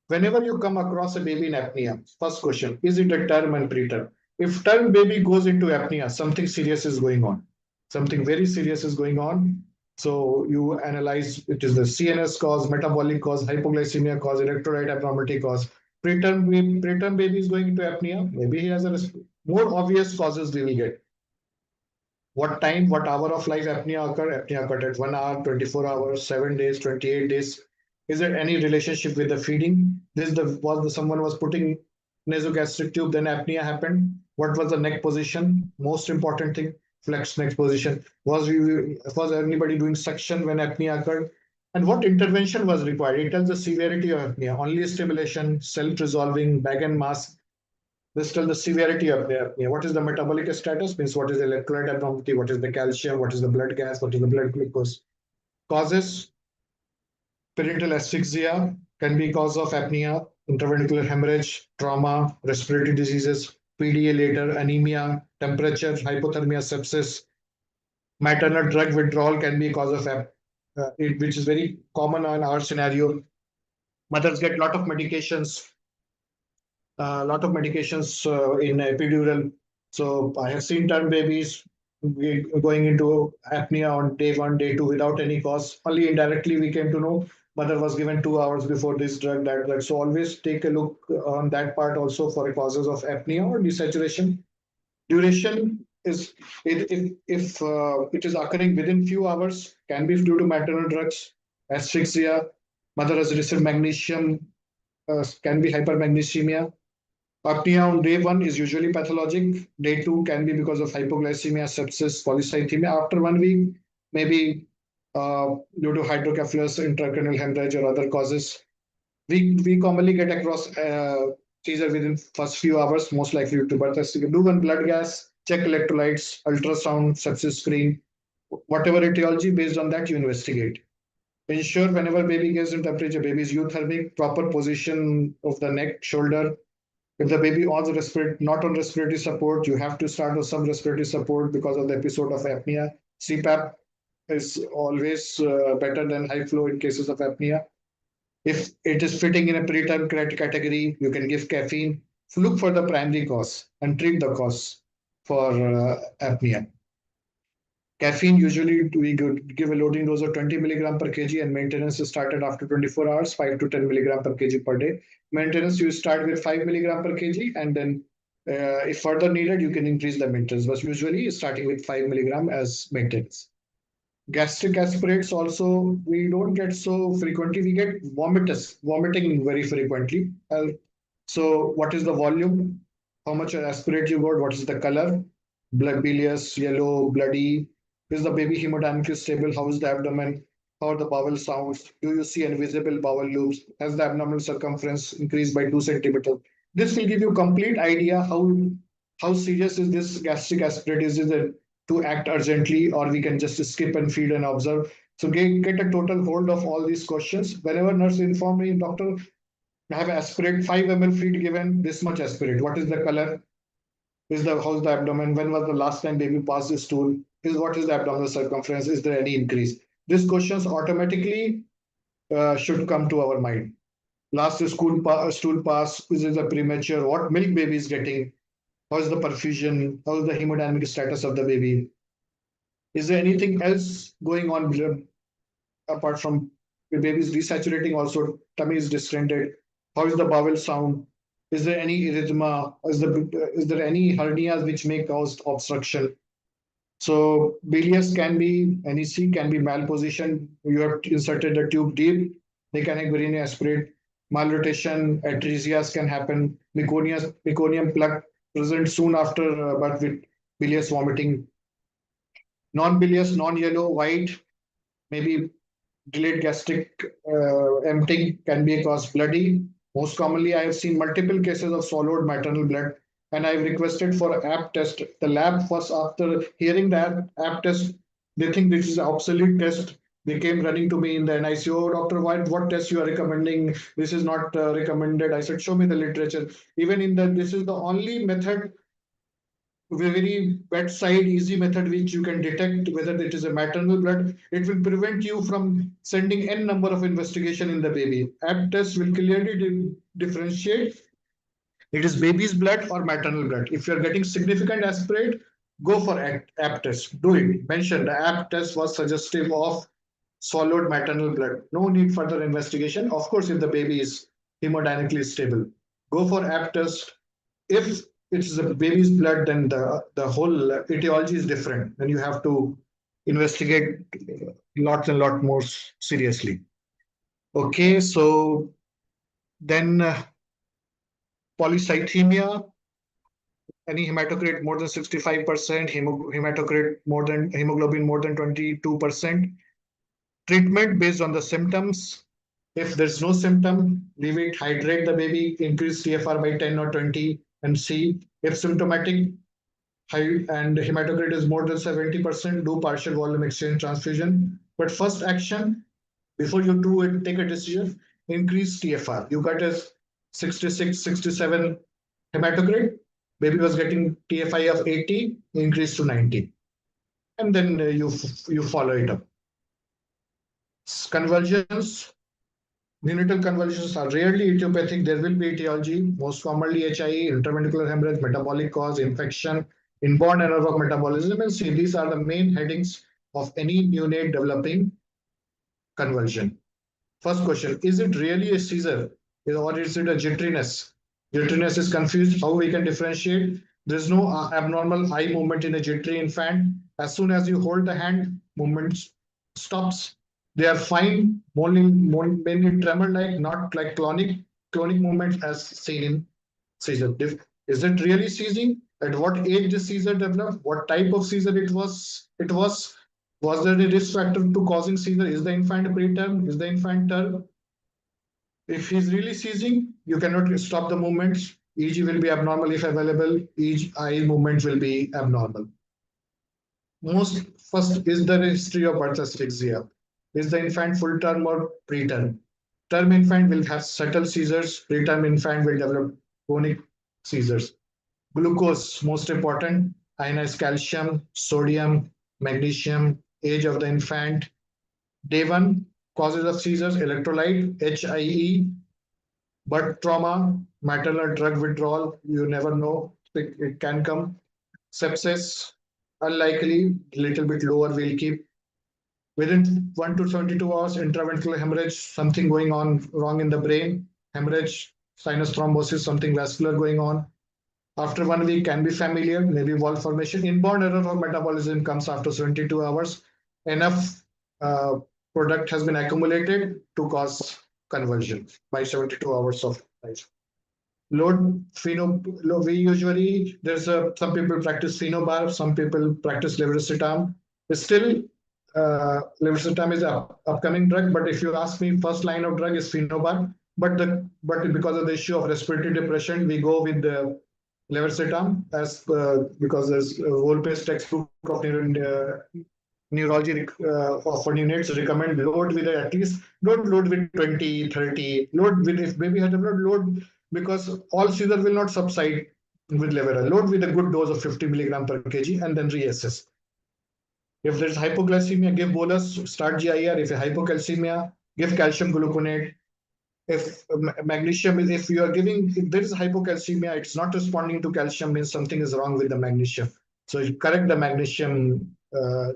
Whenever you come across a baby in apnea, first question, is it a term and preterm? If term baby goes into apnea, something serious is going on. Something very serious is going on. So you analyze, it is the CNS cause, metabolic cause, hypoglycemia cause, electrolyte abnormality cause. Preterm baby is going into apnea. Maybe he has more obvious causes we will get. What time, what hour of life apnea occurred? Apnea occurred at 1 hour, 24 hours, 7 days, 28 days. Is there any relationship with the feeding? Someone was putting nasogastric tube, then apnea happened. What was the neck position? Most important thing, flex neck position. Was anybody doing suction when apnea occurred? And what intervention was required? It tells the severity of apnea. Only stimulation, self-resolving, bag and mask. This tells the severity of the apnea. What is the metabolic status? Means what is the electrolyte abnormality? What is the calcium? What is the blood gas? What is the blood glucose? Causes: peritoneal asphyxia can be cause of apnea, intraventricular hemorrhage, trauma, respiratory diseases, PDA later, anemia, temperature, hypothermia, sepsis. Maternal drug withdrawal can be cause of which is very common in our scenario. Mothers get a lot of medications in epidural. So I have seen term babies going into apnea on day 1, day 2 without any cause. Only indirectly we came to know mother was given 2 hours before this drug, that drug. So always take a look on that part also for causes of apnea or desaturation. Duration is, if it is occurring within few hours, can be due to maternal drugs, asphyxia, mother has received magnesium can be hypermagnesemia. Apnea on day one is usually pathologic. Day two can be because of hypoglycemia, sepsis, polycythemia. After 1 week, maybe due to hydrocephalus, intracranial hemorrhage, or other causes. We commonly get across seizure within first few hours, most likely due to birth. So you do one blood gas, check electrolytes, ultrasound, sepsis screen, whatever etiology. Based on that, you investigate. Ensure whenever baby gets in temperature, baby is euthermic, proper position of the neck, shoulder. If the baby on not on respiratory support, you have to start with some respiratory support because of the episode of apnea. CPAP is always better than high flow in cases of apnea. If it is fitting in a preterm category, you can give caffeine. Look for the primary cause and treat the cause for apnea. Caffeine, usually we give a loading dose of 20 milligram per kg, and maintenance is started after 24 hours, 5 to 10 milligram per kg per day. Maintenance, you start with 5 milligram per kg, and then if further needed, you can increase the maintenance, but usually starting with 5 milligram as maintenance. Gastric aspirates also, we don't get so frequently. We get vomiting very frequently. So what is the volume? How much aspirate you got? What is the color? Blood, bilious, yellow, bloody. Is the baby hemodynamically stable? How is the abdomen? How are the bowel sounds? Do you see invisible bowel loops? Has the abdominal circumference increased by 2 centimeters? This will give you complete idea how serious is this gastric aspirate. Is it to act urgently, or we can just skip and feed and observe? So get a total hold of all these questions. Whenever nurse inform me, doctor, I have aspirate 5 ml feed given, this much aspirate. What is the color? How's the abdomen? When was the last time baby passed the stool? What is the abdominal circumference? Is there any increase? These questions automatically should come to our mind. Last stool pass, is it a premature? What milk baby is getting? How is the perfusion? How is the hemodynamic status of the baby? Is there anything else going on apart from the baby is desaturating? Also, tummy is distended. How is the bowel sound? Is there any erythema? Is there any hernias which may cause obstruction? So bilious can be NEC, can be malposition. You have inserted the tube deep. They can have urinary aspirate. Malrotation, atresias can happen. Meconium plug present soon after birth with bilious vomiting. Non-bilious, non-yellow, white, maybe delayed gastric emptying can be caused bloody. Most commonly, I have seen multiple cases of swallowed maternal blood, and I've requested for app test. The lab first, after hearing that app test, they think this is an obsolete test. They came running to me in the NICU, oh, Dr. White, what test you are recommending? This is not recommended. I said, show me the literature. Even in the, this is the only method, very bedside easy method which you can detect whether it is a maternal blood. It will prevent you from sending n number of investigation in the baby. App test will clearly differentiate it is baby's blood or maternal blood. If you're getting significant aspirate, go for app test. Do it. Mention the app test was suggestive of swallowed maternal blood. No need further investigation. Of course, if the baby is hemodynamically stable, go for app test. If it's the baby's blood, then the whole etiology is different. Then you have to investigate lots and lot more seriously. Okay, so then polycythemia, any hematocrit more than 65%, hematocrit more than hemoglobin more than 22%. Treatment based on the symptoms. If there's no symptom, leave it, hydrate the baby, increase TFR by 10 or 20, and see if symptomatic and hematocrit is more than 70%, do partial volume exchange transfusion. But first action, before you do it, take a decision, increase TFR. You got a 66, 67 hematocrit, baby was getting TFI of 80, increase to 90. And then you follow it up. Convulsions, neonatal convulsions are rarely idiopathic. There will be etiology, most commonly HIE, intraventricular hemorrhage, metabolic cause, infection, inborn error of metabolism, and see these are the main headings of any neonate developing convulsion. First question, is it really a seizure or is it a jitteriness? Jitteriness is confused. How we can differentiate? There's no abnormal eye movement in a jittery infant. As soon as you hold the hand, movement stops. They are fine, mainly tremor-like, not like clonic. clonic movement as seen in seizure. Is it really seizing? At what age the seizure developed? What type of seizure it was? Was there a risk factor to causing seizure? Is the infant preterm? Is the infant term? If he's really seizing, you cannot stop the movements. EG will be abnormal if available. Each eye movements will be abnormal. Most first is the history of birth asphyxia. Is the infant full term or preterm? Term infant will have subtle seizures. Preterm infant will develop chronic seizures. Glucose, most important. Ionized calcium, sodium, magnesium, age of the infant. Day one, causes of seizures, electrolyte, HIE, birth trauma, maternal drug withdrawal, you never know, it can come. Sepsis, unlikely, little bit lower, we'll keep. Within 1 to 72 hours, intraventricular hemorrhage, something going on wrong in the brain, hemorrhage, sinus thrombosis, something vascular going on. After 1 week, can be familiar, maybe valve formation. Inborn error of metabolism comes after 72 hours. Enough product has been accumulated to cause conversion by 72 hours of life. Load we usually there's some people practice phenobarb, some people practice levetiracetam. Still, levetiracetam is a upcoming drug, but if you ask me, first line of drug is phenobarb. But because of the issue of respiratory depression, we go with the levetiracetam as because there's a Volpe's textbook of neurology for units recommend load with at least, don't load with 20, 30, load with, if baby has a blood load, because all seizure will not subside with Levera. Load with a good dose of 50 milligram per kg and then reassess. If there's hypoglycemia, give bolus, start GIR. If a hypocalcemia, give calcium gluconate. If magnesium, if you are giving, if there is hypocalcemia, it's not responding to calcium, means something is wrong with the magnesium. So you correct the magnesium,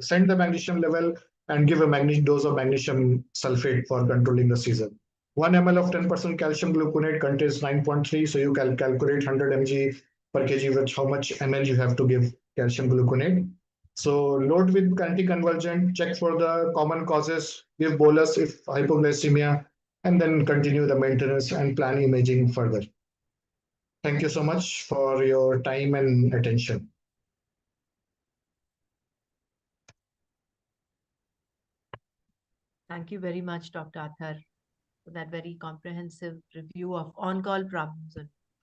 send the magnesium level and give a magnesium dose of magnesium sulfate for controlling the seizure. 1 ml of 10% calcium gluconate contains 9.3. So you can calculate 100 mg per kg with how much ml you have to give calcium gluconate. So load with anticonvulsant, check for the common causes, give bolus if hypoglycemia, and then continue the maintenance and plan imaging further. Thank you so much for your time and attention. Thank you very much, Dr. Athar, for that very comprehensive review of on-call problems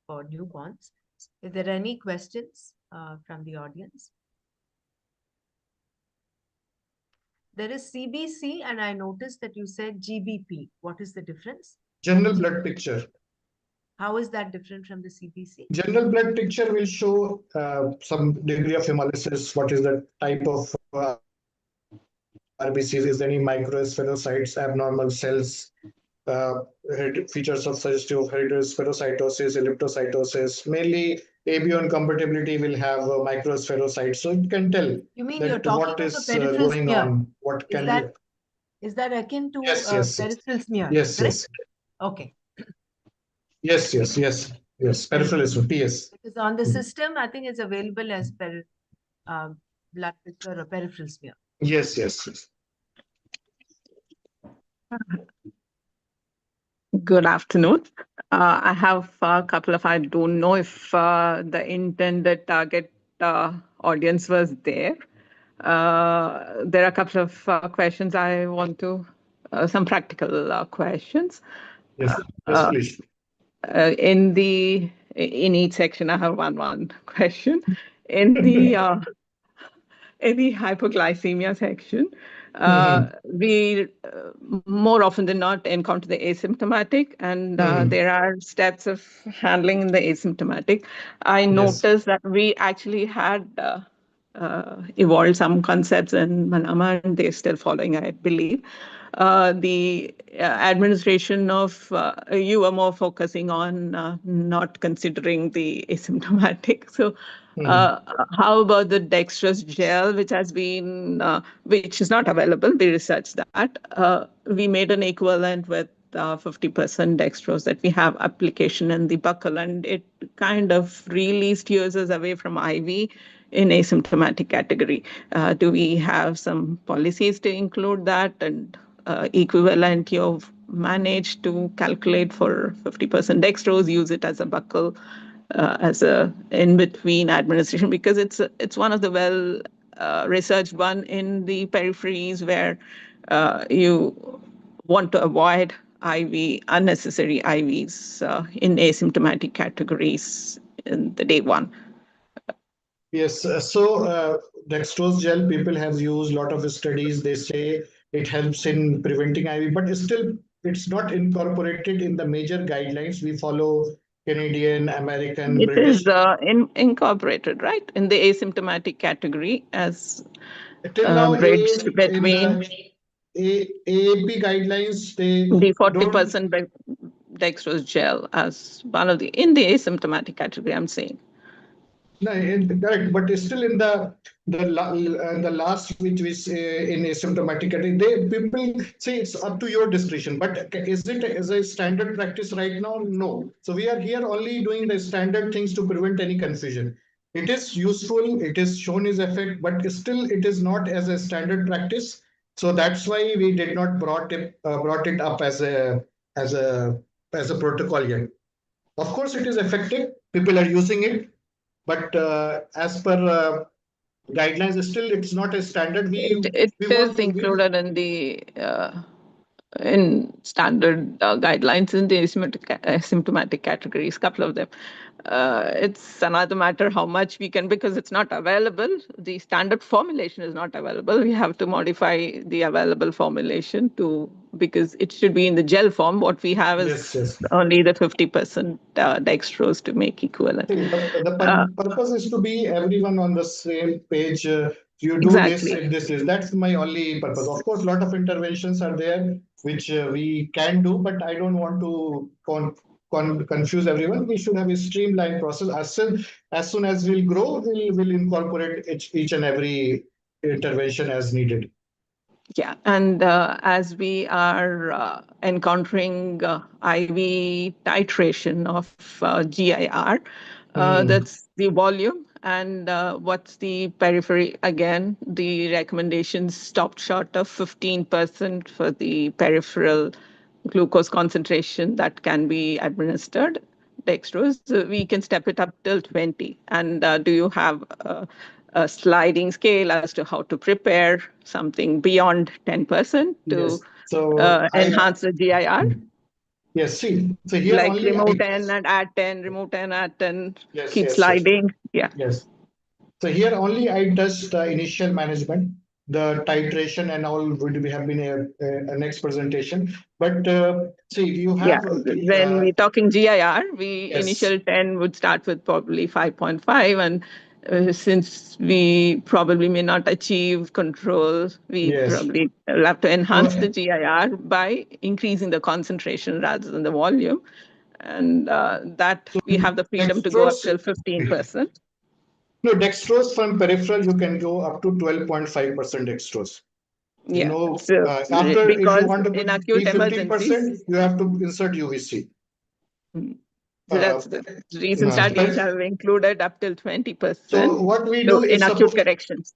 for newborns. Is there any questions from the audience? There is CBC, and I noticed that you said GBP. What is the difference? General blood picture. How is that different from the CBC? General blood picture will show some degree of hemolysis. What is the type of RBCs? Is there any microspherocytes, abnormal cells, features of suggestive of heterospherocytosis, elliptocytosis? Mainly ABO incompatibility will have microspherocytes. So it can tell you mean you're talking what is peripheral going smear. on. What is can that, is that akin to peripheral smear? Yes, correct? yes. Okay. Yes, peripheral is PS. Because on the system, I think it's available as blood picture or peripheral smear. Yes. Good afternoon. I have a couple of, I don't know if the intended target audience was there. There are a couple of questions I want to, some practical questions. Yes, please. In each section, I have one question. In the hypoglycemia section, we more often than not encounter the asymptomatic, and there are steps of handling the asymptomatic. I noticed that we actually had evolved some concepts in Manama, and they're still following, I believe. The administration of, you are more focusing on not considering the asymptomatic. So how about the dextrose gel, which has been, which is not available? We researched that. We made an equivalent with 50% dextrose that we have application in the buccal, and it kind of really steers us away from IV in asymptomatic category. Do we have some policies to include that and equivalent of manage to calculate for 50% dextrose, use it as a buckle, as a in-between administration, because it's one of the well researched one in the peripheries where you want to avoid unnecessary IVs in asymptomatic categories in the day one. Yes, dextrose gel, people have used a lot of studies. They say it helps in preventing IV, but still it's not incorporated in the major guidelines. We follow Canadian, American, It is British. incorporated, right, in the asymptomatic category as Till now, bridged in between the AAP guidelines, they the don't. 40% dextrose gel as one of the in the asymptomatic category, I'm saying. No, correct, but it's still in the last which we say in asymptomatic category, people say it's up to your discretion. But is it as a standard practice right now? No. So we are here only doing the standard things to prevent any confusion. It is useful. It is shown its effect, but still it is not as a standard practice. So that's why we did not brought it up as a as a protocol yet. Of course, it is effective. People are using it, but as per guidelines, still it's not a standard. It We is want included in the in standard guidelines in the asymptomatic categories, couple of them. It's another matter how much we can, because it's not available. The standard formulation is not available. We have to modify the available formulation because it should be in the gel form. What we have is yes. only the 50% dextrose to make equivalent. See, the purpose is to be everyone on the same page. You do this Exactly. and this is that's my only purpose. Of course, a lot of interventions are there which we can do, but I don't want to confuse everyone. We should have a streamlined process. As soon as we'll grow, we'll incorporate each and every intervention as needed. Yeah, and as we are encountering IV titration of GIR, that's the volume. And what's the periphery? Again, the recommendations stopped short of 15% for the peripheral glucose concentration that can be administered dextrose. We can step it up till 20. And do you have a sliding scale as to how to prepare something beyond 10% to enhance the GIR? Yes, see, so here Like only remove 10 and add 10, remove 10, add 10, keep yes. sliding. Yeah. Yes. So here only I touched the initial management, the titration and all would have been a next presentation. But see, you Yeah, have when we're talking GIR, yes, initial 10 would start with probably 5.5, and since we probably may not achieve control, we yes. probably will have to enhance the So, GIR by increasing the concentration rather than the volume, and that so we have the freedom to go up dextrose, till 15%. no, dextrose from peripheral, you can go up to 12.5% dextrose. Yeah, so After if you because want to in be acute 15%, emergencies, you have to insert UVC. so Uh, that's the recent studies have included up till 20%. so what we So do in is acute suppose. corrections.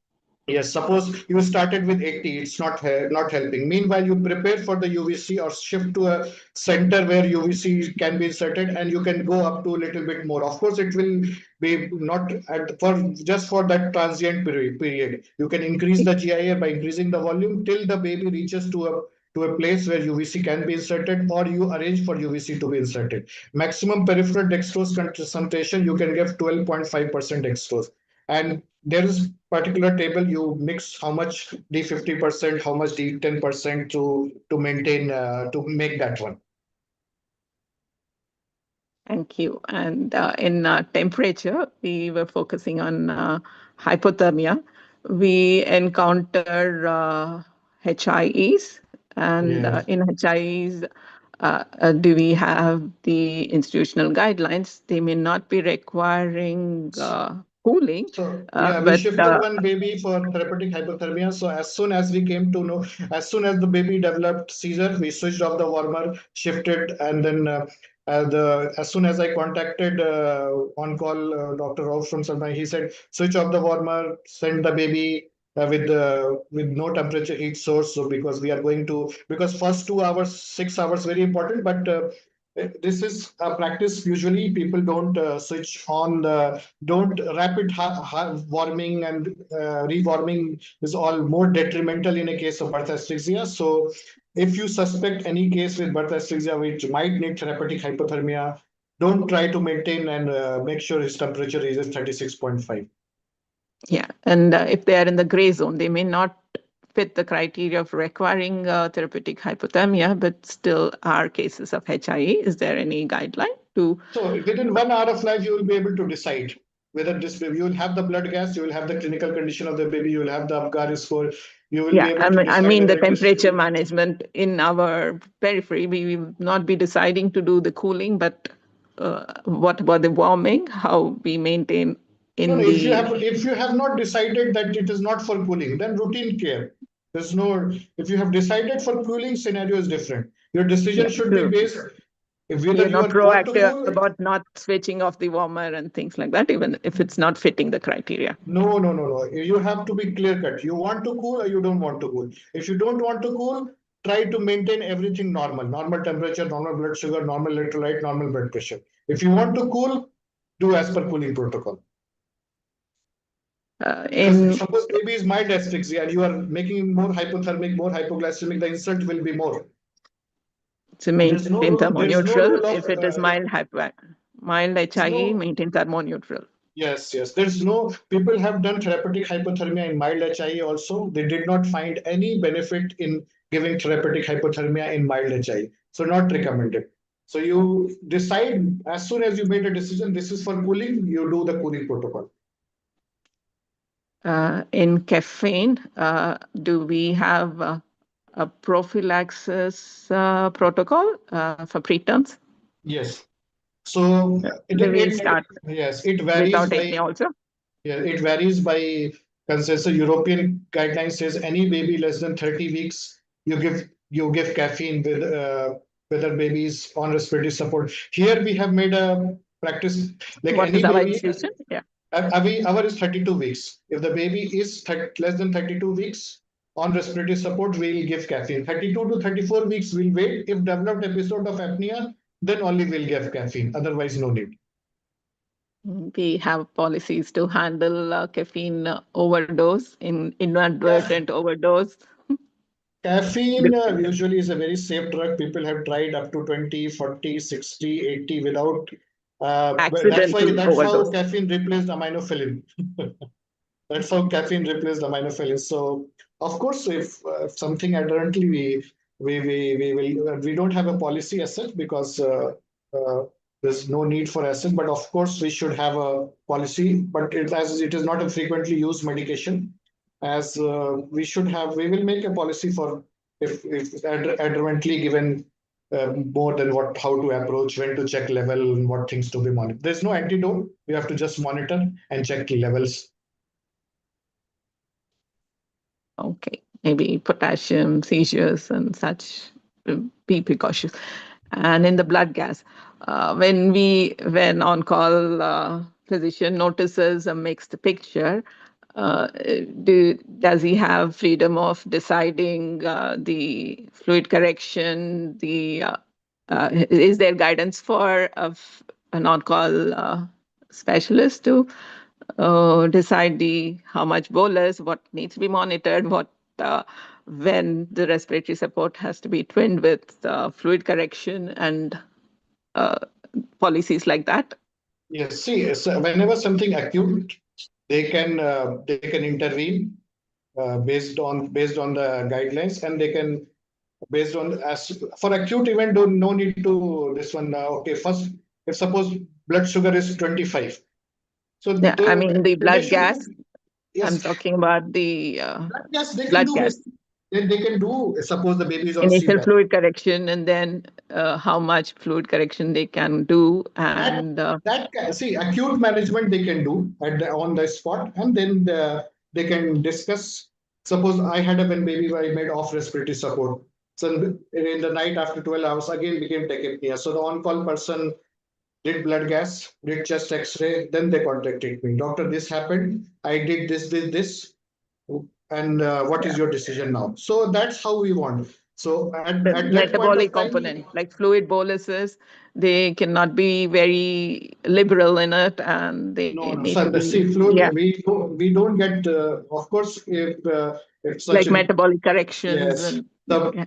Yes, suppose you started with 80, it's not helping. Meanwhile, you prepare for the UVC or shift to a center where UVC can be inserted, and you can go up to a little bit more. Of course, it will be not for just for that transient period. You can increase the GIA by increasing the volume till the baby reaches to a place where UVC can be inserted, or you arrange for UVC to be inserted. Maximum peripheral dextrose concentration, you can give 12.5% dextrose. And there is particular table you mix how much D50%, how much D10% to maintain to make that one. Thank you. And in temperature, we were focusing on hypothermia. We encounter HIEs, and Yes. in HIEs, do we have the institutional guidelines? They may not be requiring cooling, So yeah, we but shifted one baby for therapeutic hypothermia. So as soon as we came to know, as soon as the baby developed seizure, we switched off the warmer, shifted, and then as soon as I contacted on call Dr. Rauf from Salman, he said switch off the warmer, send the baby with no temperature heat source. So because we are going to, because first 2 hours, 6 hours very important, but this is a practice. Usually people don't switch on the, don't rapid warming and rewarming is all more detrimental in a case of birth asphyxia. So if you suspect any case with birth asphyxia which might need therapeutic hypothermia, don't try to maintain, and make sure his temperature is 36.5. Yeah, and if they are in the gray zone, they may not fit the criteria of requiring therapeutic hypothermia, but still are cases of HIE. Is there any guideline to? So within 1 hour of life, you will be able to decide whether this baby, you will have the blood gas, you will have the clinical condition of the baby, you will have the Apgar score, you will be Yeah, able to I decide mean the whether it is. temperature management in our periphery. We will not be deciding to do the cooling, but what about the warming? How we maintain No, in no, the. if you have not decided that it is not for cooling, then routine care. There's no, if you have decided for cooling, scenario is different. Your decision Yeah, should be so based whether you're you not are want to proactive cool. about not switching off the warmer and things like that, even if it's not fitting the criteria. No, no, no, no. You have to be clear cut. You want to cool or you don't want to cool. If you don't want to cool, try to maintain everything normal, normal temperature, normal blood sugar, normal electrolyte, normal blood pressure. If you want to cool, do as per cooling protocol. Because In suppose baby is mild asphyxia and you are making him more hypothermic, more hypoglycemic, the insult will be more. to There's no maintain rule. There's no thermoneutral, rule of if it is mild there's HIE, no. maintain thermoneutral. Yes, yes. There's no, people have done therapeutic hypothermia in mild HIE also. They did not find any benefit in giving therapeutic hypothermia in mild HIE. So not recommended. So you decide as soon as you made a decision, this is for cooling, you do the cooling protocol. In caffeine, do we have a prophylaxis protocol for preterms? Yes. So Do we start yes, it varies without by, apnea also? yeah, it varies by consensus. European guidelines says any baby less than 30 weeks, you give caffeine with whether baby is on respiratory support. Here we have made a practice like What is any our baby. institution? Yeah. Our is 32 weeks. If the baby is less than 32 weeks on respiratory support, we'll give caffeine. 32 to 34 weeks, we'll wait. If developed episode of apnea, then only we'll give caffeine. Otherwise, no need. We have policies to handle caffeine overdose, inadvertent overdose. Caffeine usually is a very safe drug. People have tried up to 20, 40, 60, 80 without. But Accidental that's how overdose. caffeine replaced aminophylline. That's how caffeine replaced aminophylline. So of course, if something adherently we don't have a policy as such because uh, there's no need for as such. But of course, we should have a policy. But as it is not a frequently used medication, as we should have, we will make a policy for if adherently given. More than what, how to approach, when to check level, and what things to be monitored. There's no antidote. We have to just monitor and check levels. Okay, maybe potassium, seizures, and such. Be precautious. And in the blood gas, when on-call physician notices a mixed picture, does he have freedom of deciding the fluid correction? Is there guidance for an on-call specialist to decide how much bolus, what needs to be monitored, when the respiratory support has to be twinned with fluid correction and uh, policies like that? Yes, see, so whenever something acute, they can intervene based on the guidelines, and they can based on as for acute event. Don't no need to this one. Okay, first, if suppose blood sugar is 25, so Yeah, I the mean the blood gas. recommendation, I'm yes, talking about the yes, they can blood do gas. this. Then they can do. Suppose the baby is on Initial CPAP. fluid correction, and then how much fluid correction they can do, That and see acute management they can do on the spot, and then they can discuss. Suppose I had a when baby I made off respiratory support. So in the night after 12 hours again became tachypnea. So the on-call person did blood gas, did chest X-ray, then they contacted me. Doctor, this happened. I did this. and what is your decision now? So that's how we want. So at The that point metabolic of time, component, like fluid boluses, they cannot be very liberal in it, and they no, need so to the be, sea fluid, yeah, we don't get, of course, if such like a, metabolic corrections yes, and yeah,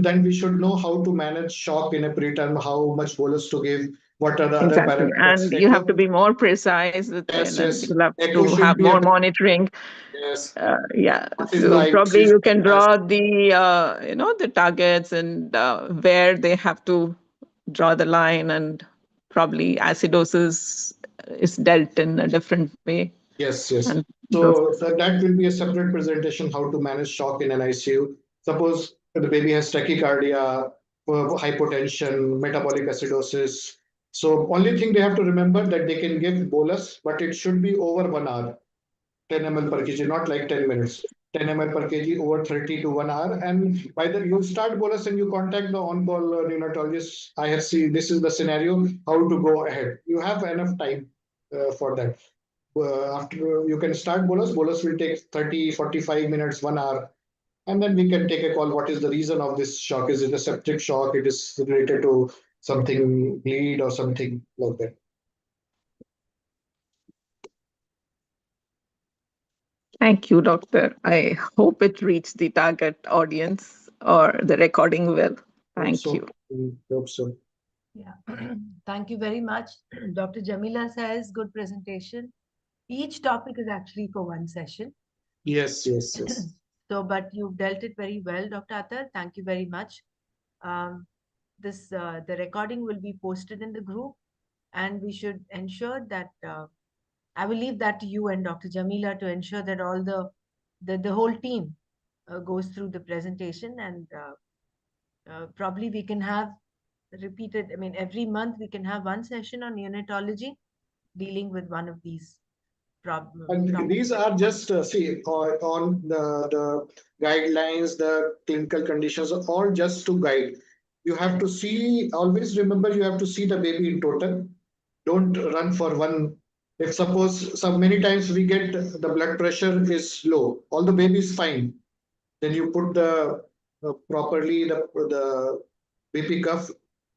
then we should know how to manage shock in a preterm, how much bolus to give, what are the other exactly. parameters. And you have to be more precise with Yes, it, and yes. you'll have Echo to should have be a, more monitoring. yes. Yeah, What is the so probably IPC? you can draw the the targets and where they have to draw the line, and probably acidosis is dealt in a different way. Yes, yes. And those, So that will be a separate presentation, how to manage shock in an ICU. Suppose the baby has tachycardia, hypotension, metabolic acidosis. So only thing they have to remember that they can give bolus, but it should be over 1 hour, 10 ml per kg, not like 10 minutes. 10 ml per kg over 30 to 1 hour. And by the you start bolus and you contact the on-call neonatologist. I have seen this is the scenario, how to go ahead. You have enough time for that. After you can start bolus will take 30 45 minutes 1 hour, and then we can take a call, what is the reason of this shock. Is it a septic shock, it is related to something bleed or something like that. thank you, doctor. I hope it reached the target audience, or the recording will. Thank So you. hope so. Yeah, thank you very much. Dr. Jamila says, good presentation. Each topic is actually for one session. Yes. So, but you've dealt it very well, Dr. Atar. Thank you very much. The recording will be posted in the group, and we should ensure that I will leave that to you and Dr. Jamila to ensure that all the whole team goes through the presentation, and probably we can have repeated. I mean, every month we can have one session on neonatology dealing with one of these problems. And these are just see on the guidelines, the clinical conditions are all just to guide. You have to see, always remember, you have to see the baby in total. Don't run for one. If suppose some many times we get the blood pressure is low, all the baby is fine. Then you put the properly the BP cuff,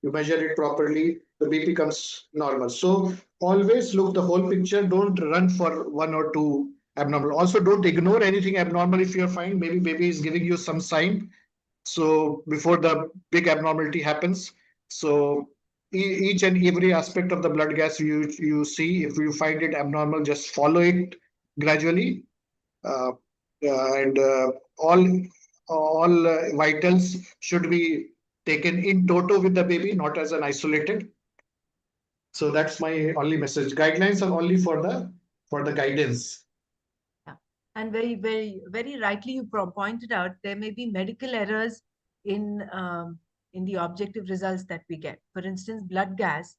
you measure it properly, the BP comes normal. So always look the whole picture. Don't run for one or two abnormal. Also, don't ignore anything abnormal if you're fine. Maybe baby is giving you some sign. So before the big abnormality happens, so each and every aspect of the blood gas you see, if you find it abnormal, just follow it gradually. Uh, and all vitals should be taken in toto with the baby, not as an isolated. So that's my only message. Guidelines are only for the guidance. Yeah. And very rightly you pointed out there may be medical errors in the objective results that we get. For instance, blood gas,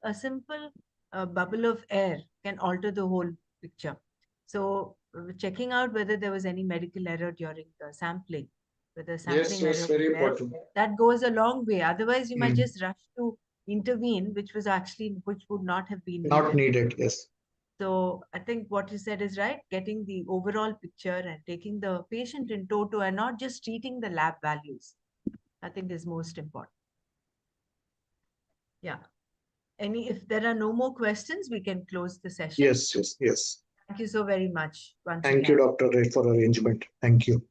a simple bubble of air can alter the whole picture. So checking out whether there was any medical error during the sampling, whether sampling Yes, error very was there, important. that goes a long way. Otherwise, you might Mm. just rush to intervene, which would not have been Not needed. needed. Yes. So I think what you said is right, getting the overall picture and taking the patient in toto and not just treating the lab values, I think is most important. Yeah. If there are no more questions, we can close the session. Yes. Thank you so very much once Thank again. you, Dr. Ray, for arrangement. Thank you.